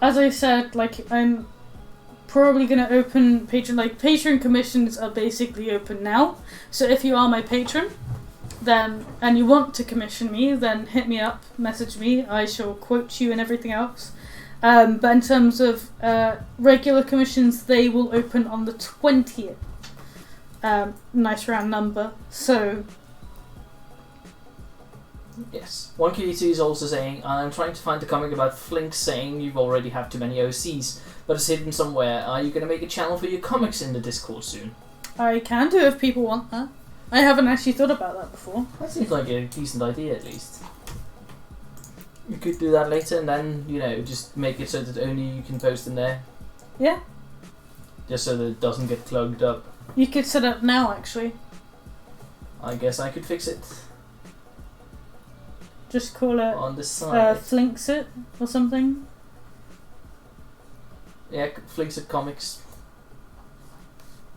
as I said, like, I'm probably going to open Patreon commissions are basically open now. So if you are my patron, then, and you want to commission me, then hit me up, message me, I shall quote you and everything else. But in terms of regular commissions, they will open on the 20th. Nice round number. So yes. 1K2 is also saying, I'm trying to find the comic about Flinx saying you've already have too many OCs, but it's hidden somewhere. Are you going to make a channel for your comics in the Discord soon? I can do if people want that. I haven't actually thought about that before. That seems like a decent idea, at least. You could do that later and then, you know, just make it so that only you can post in there. Yeah. Just so that it doesn't get clogged up. You could set up now, actually. I guess I could fix it. Just call it On the side. Flinx it or something. Yeah, Flinx it Comics.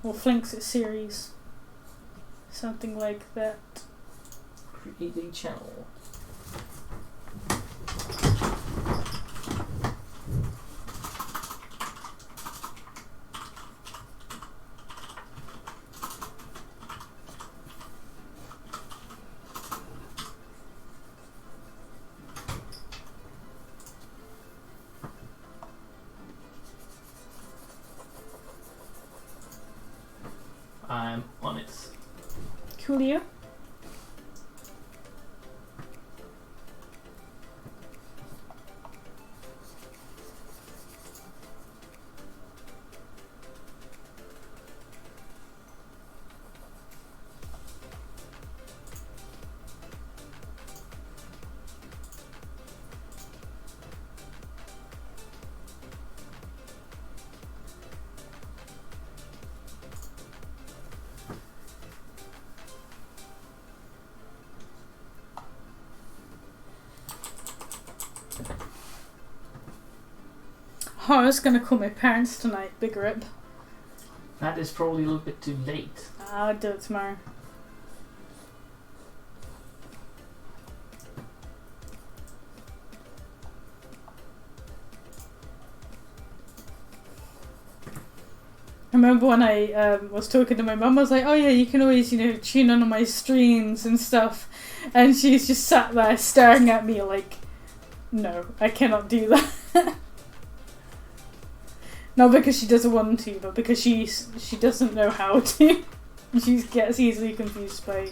Or Flinx it series. Something like that. Create a channel. I'm on it. Coolio. Oh, I was gonna call my parents tonight, big rip. That is probably a little bit too late. I'll do it tomorrow. I remember when I was talking to my mum, I was like, oh yeah, you can always, tune in on my streams and stuff. And she's just sat there staring at me like, no, I cannot do that. Not because she doesn't want to, but because she doesn't know how to. She gets easily confused by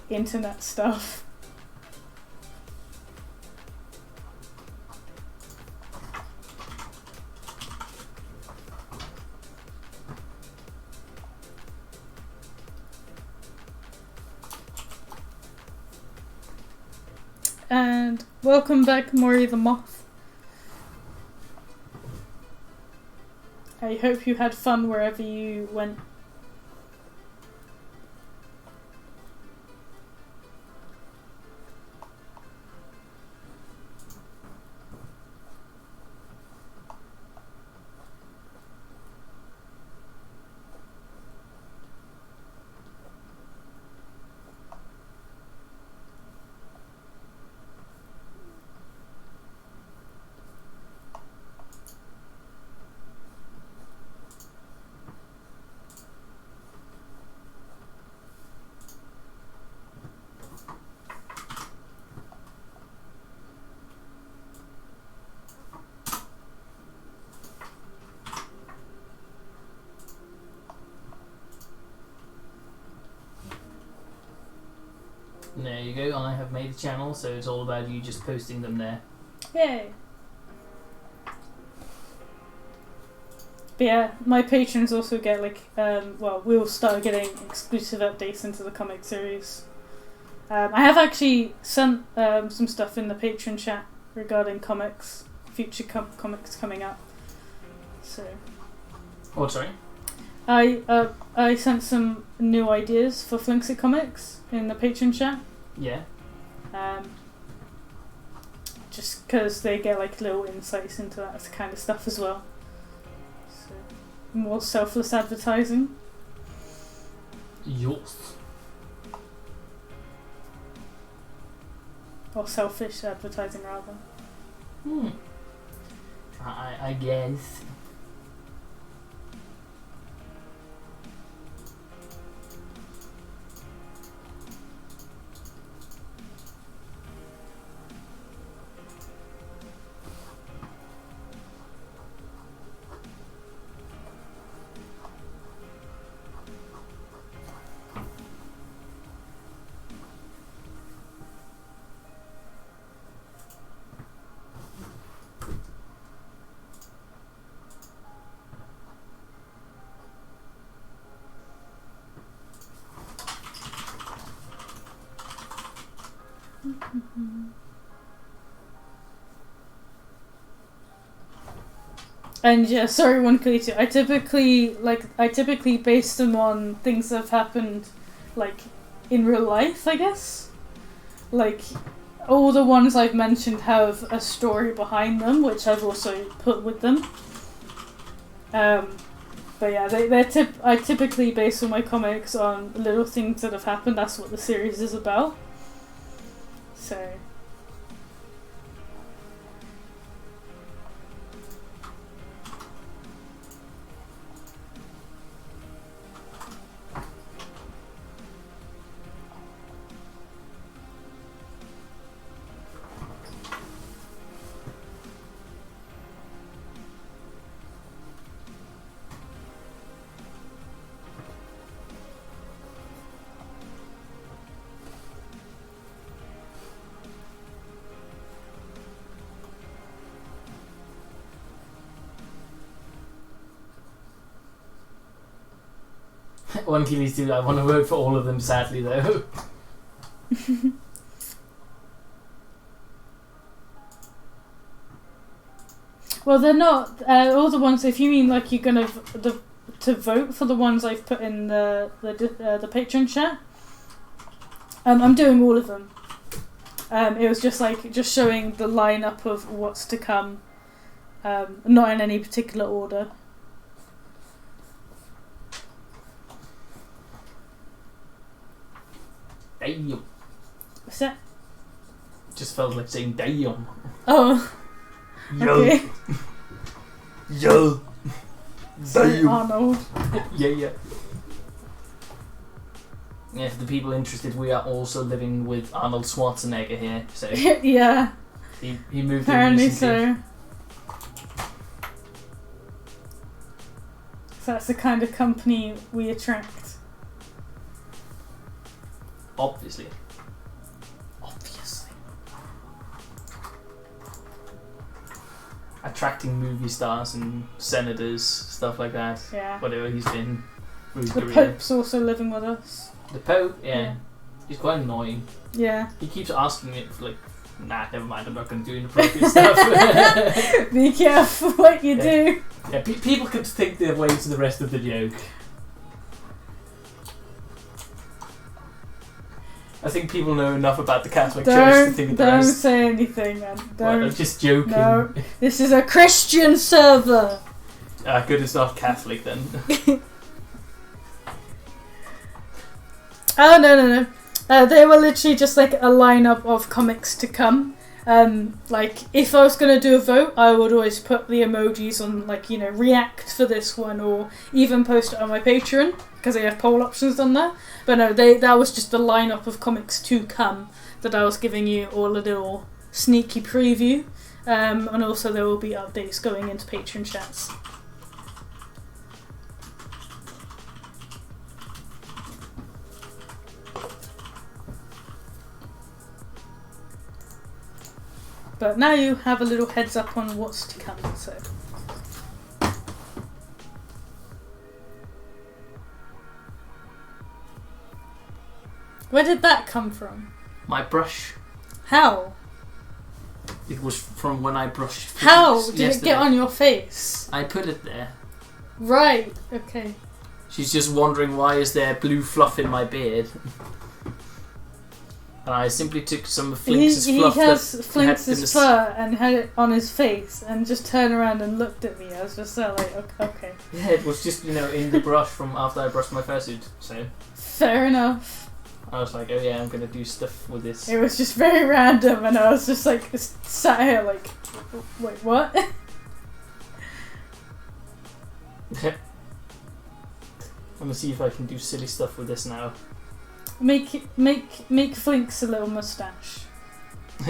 internet stuff. And welcome back, Maury the Moth. I hope you had fun wherever you went. There you go, I have made a channel, so it's all about you just posting them there. Yay! But yeah, my patrons also get we'll start getting exclusive updates into the comic series. I have actually sent some stuff in the Patreon chat regarding comics, future comics coming up. So. Oh, sorry. I sent some new ideas for Flinx comics in the Patreon chat. Yeah. Just because they get like little insights into that kind of stuff as well. So more selfless advertising. Yes. Or selfish advertising rather. I guess. And yeah, sorry, one creature. I typically base them on things that have happened, like in real life, I guess. Like all the ones I've mentioned have a story behind them, which I've also put with them. But yeah, I typically base all my comics on little things that have happened. That's what the series is about. So. One Achilles too. I want to vote for all of them, sadly though. Well, they're not all the ones. If you mean like you're gonna to vote for the ones I've put in the Patreon chat, I'm doing all of them. It was just showing the lineup of what's to come, not in any particular order. Damn. What's that? Just felt like saying damn. Oh. Yo. Okay. Yo. Damn. Arnold. Yeah. Yeah, for the people interested, we are also living with Arnold Schwarzenegger here. So yeah. He moved Apparently in recently. So that's the kind of company we attract. Obviously. Attracting movie stars and senators, stuff like that. Yeah. Whatever he's been through his The career. Pope's also living with us. The Pope, yeah. He's quite annoying. Yeah. He keeps asking me, like, nah, never mind, I'm not going to do inappropriate stuff. Be careful what you do. Yeah, people could think their way to the rest of the joke. I think people know enough about the Catholic Church to think it Don't does. say anything, man. Don't. Well, I'm just joking. No, this is a Christian server. Good, it's not Catholic then. Oh, no. They were literally just like a lineup of comics to come. Like, if I was going to do a vote, I would always put the emojis on, like, you know, react for this one, or even post it on my Patreon, because they have poll options on there. But no, that was just the lineup of comics to come that I was giving you all a little sneaky preview. And also there will be updates going into Patreon chats. But now you have a little heads up on what's to come, so. Where did that come from? My brush. How? It was from when I brushed. How Flinx did yesterday. it get on your face? I put it there. Right. Okay. She's just wondering why is there blue fluff in my beard. And I simply took some of Flinx's fluff. He has Flinx's fur and had it on his face and just turned around and looked at me. I was just like, okay. Yeah, it was just, in the brush from after I brushed my fursuit. So Fair enough. I was like, oh yeah, I'm going to do stuff with this. It was just very random and I was just like, sat here like, wait, what? I'm going to see if I can do silly stuff with this now. Make Flinx a little mustache.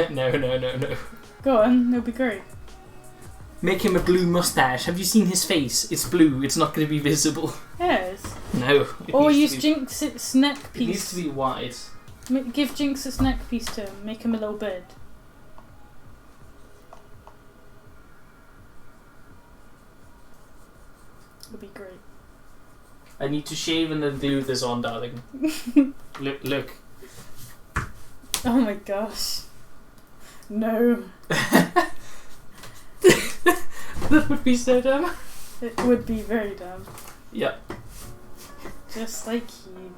No. Go on, it'll be great. Make him a blue mustache. Have you seen his face? It's blue. It's not going to be visible. Yes. No. Or use Jinx's neck It needs piece. to be wide. Give Jinx's neck piece to him. Make him a little beard. It'll be great. I need to shave and then glue this on, darling. Look. Oh my gosh. No. That would be so dumb. It would be very dumb. Yeah. Just like you.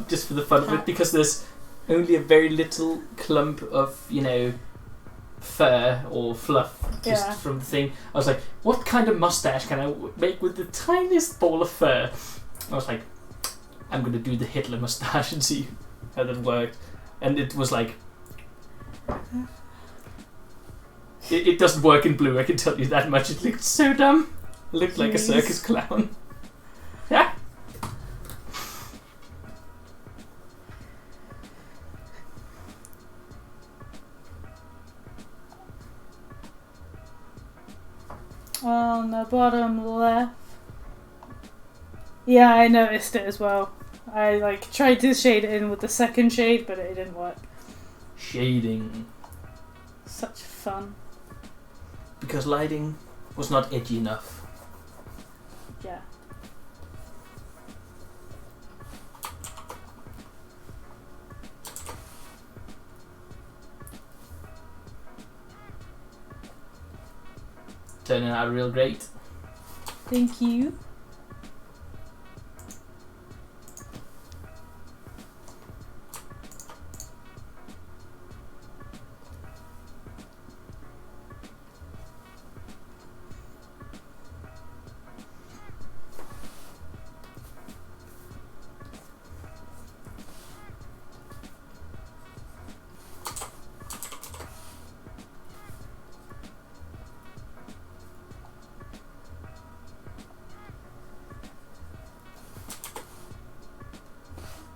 Just for the fun of it, because there's only a very little clump of, fur or fluff just from the thing. I was like, what kind of mustache can I make with the tiniest ball of fur? I was like, I'm going to do the Hitler mustache and see how that worked. And it was like, it doesn't work in blue, I can tell you that much. It looked so dumb. It looked like a circus clown. Yeah. On the bottom left. Yeah, I noticed it as well. I tried to shade it in with the second shade, but it didn't work. Shading. Such fun. Because lighting was not edgy enough. Yeah. Turning out real great. Thank you.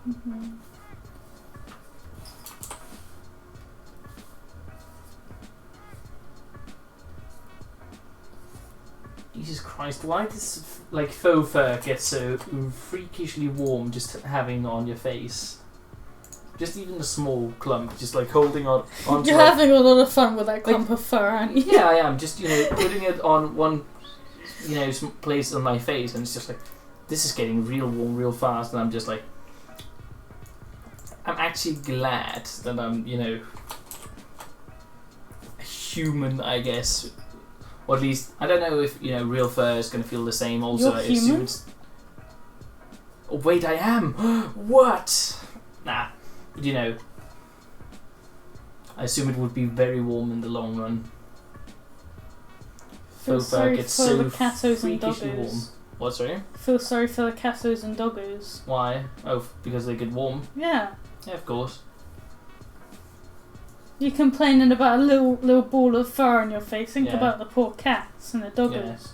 Mm-hmm. Jesus Christ, why does faux fur get so freakishly warm just having on your face? Just even a small clump, just holding on. You're having a lot of fun with that clump of fur, aren't you? Yeah, I am. Just putting it on one, place on my face, and it's just like, this is getting real warm real fast, and I'm just like, I'm actually glad that I'm, a human, I guess. Or at least, I don't know if, real fur is going to feel the same also. You're human? Oh, wait, I am! What? Nah. But, I assume it would be very warm in the long run. Feel Faux fur sorry gets for so the catos and freakishly warm. doggos. What, sorry? Feel sorry for the catos and doggos. Why? Oh, because they get warm? Yeah. Yeah, of course. You're complaining about a little ball of fur on your face. Think Yeah. about the poor cats and the doggos.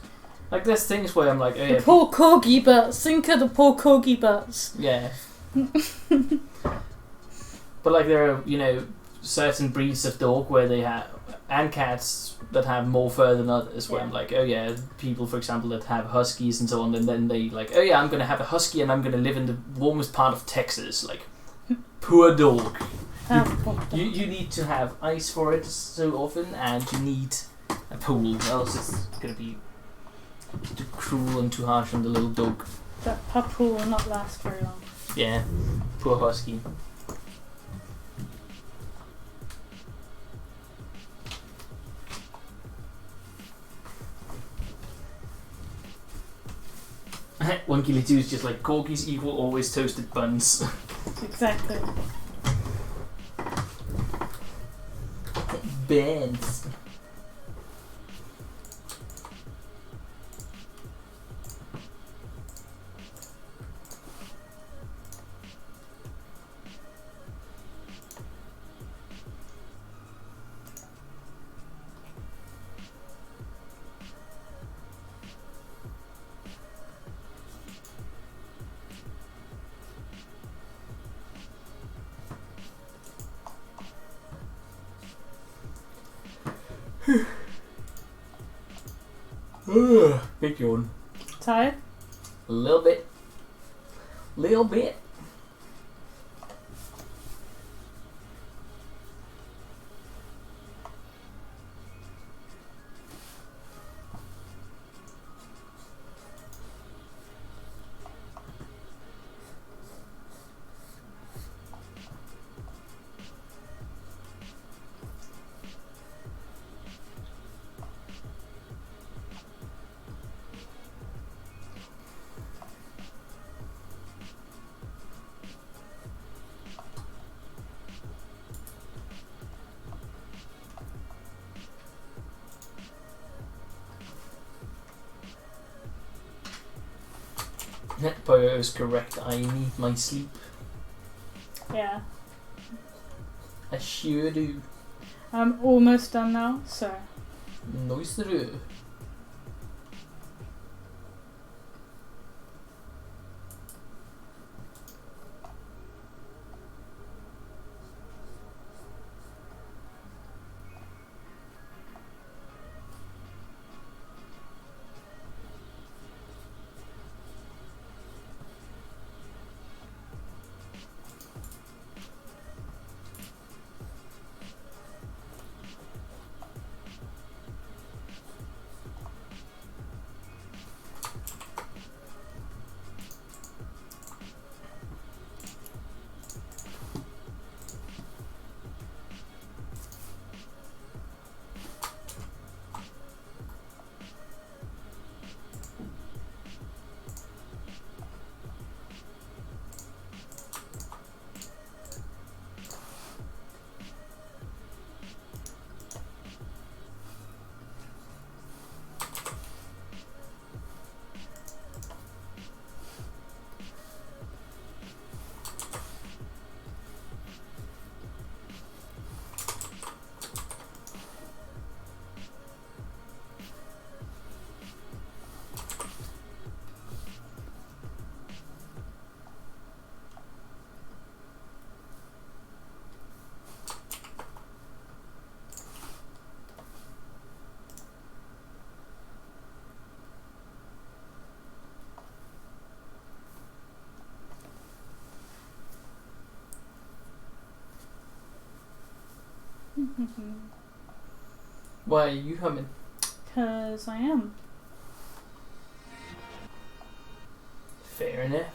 Yeah. There's things where I'm like, oh yeah. The poor corgi butts. Think of the poor corgi butts. Yeah. But there are, certain breeds of dog where they have, and cats that have more fur than others, where Yeah. I'm like, oh yeah, people for example that have huskies and so on, and then they oh yeah, I'm gonna have a husky and I'm gonna live in the warmest part of Texas. Poor dog. You need to have ice for it so often, and you need a pool, else it's gonna be too cruel and too harsh on the little dog. That pup pool will not last very long. Yeah, poor husky. One Kilo 2 is just like corgis equal always toasted buns. Exactly. Buns. Big yawn. Tired? A little bit. Little bit. Poyo is correct. I need my sleep. Yeah. I sure do. I'm almost done now, so. Nice through. Why are you humming? Because I am. Fair enough.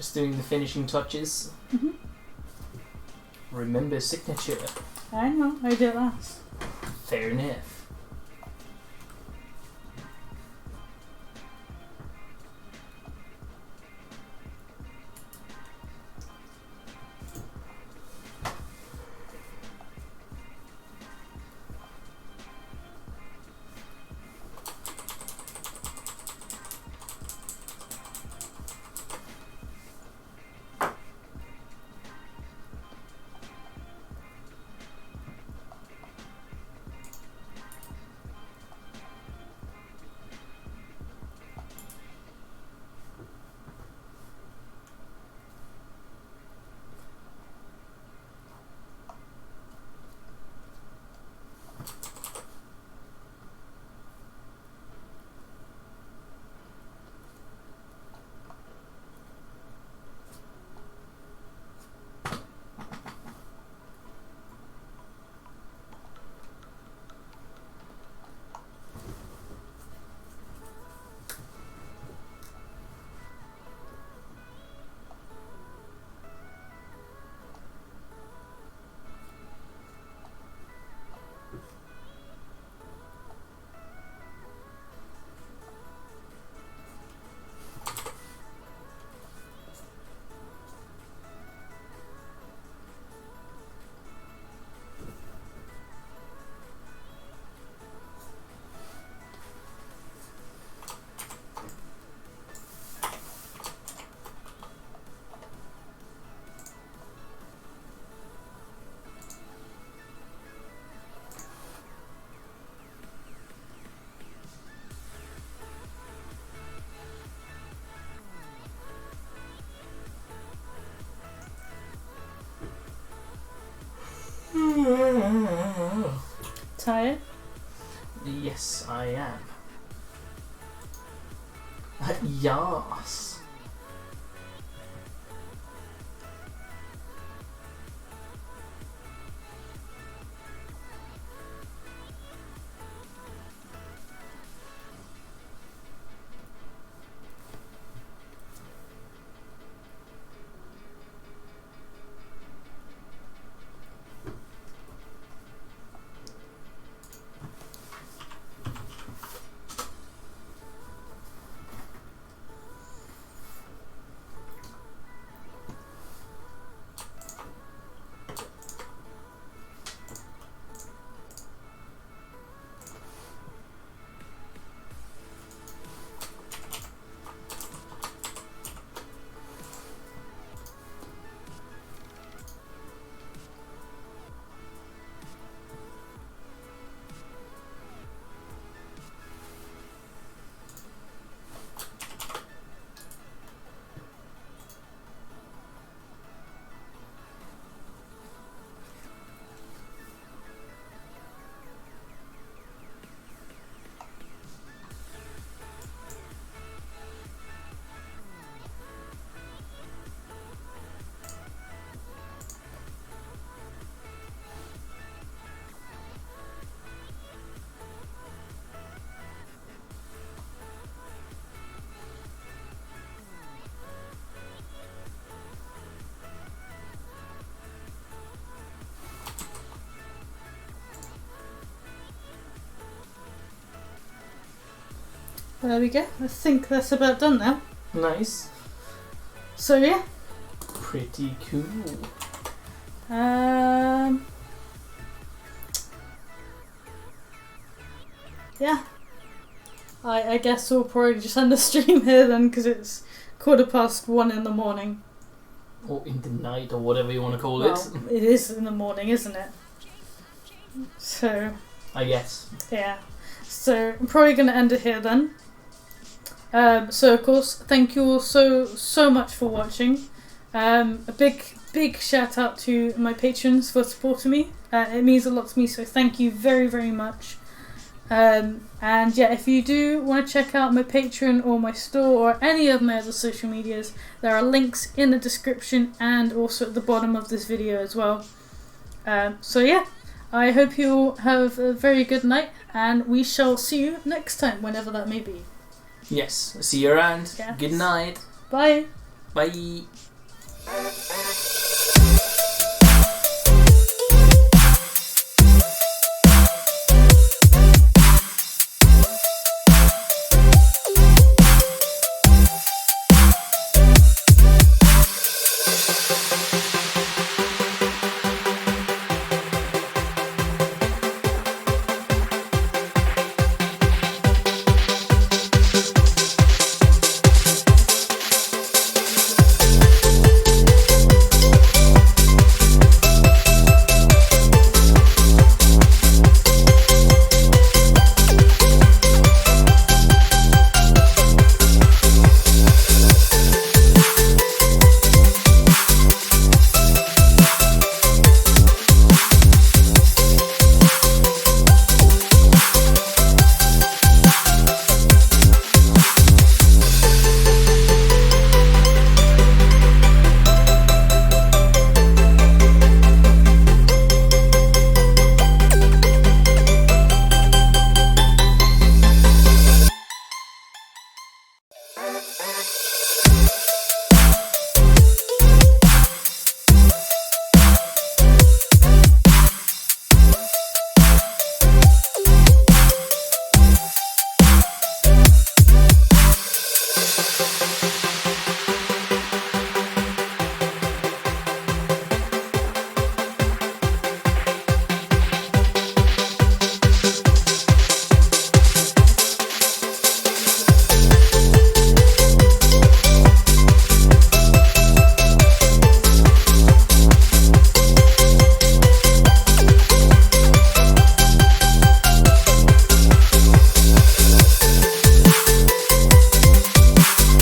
Just doing the finishing touches. Mm-hmm. Remember signature. I know, I did last. Fair enough. Tired? Yes, I am. Yes. There we go. I think that's about done now. Nice. So yeah. Pretty cool. Yeah. I guess we'll probably just end the stream here then, because it's 1:15 in the morning. Or in the night, or whatever you want to call Well, it. it is in the morning, isn't it? So. I guess. Yeah. So I'm probably going to end it here then. So of course, thank you all so much for watching. A big shout out to my patrons for supporting me. It means a lot to me, so thank you very much. And yeah, if you do want to check out my Patreon or my store or any of my other social medias, there are links in the description and also at the bottom of this video as well. So yeah, I hope you all have a very good night, and we shall see you next time, whenever that may be. Yes, see you around. Yes. Good night. Bye. Bye.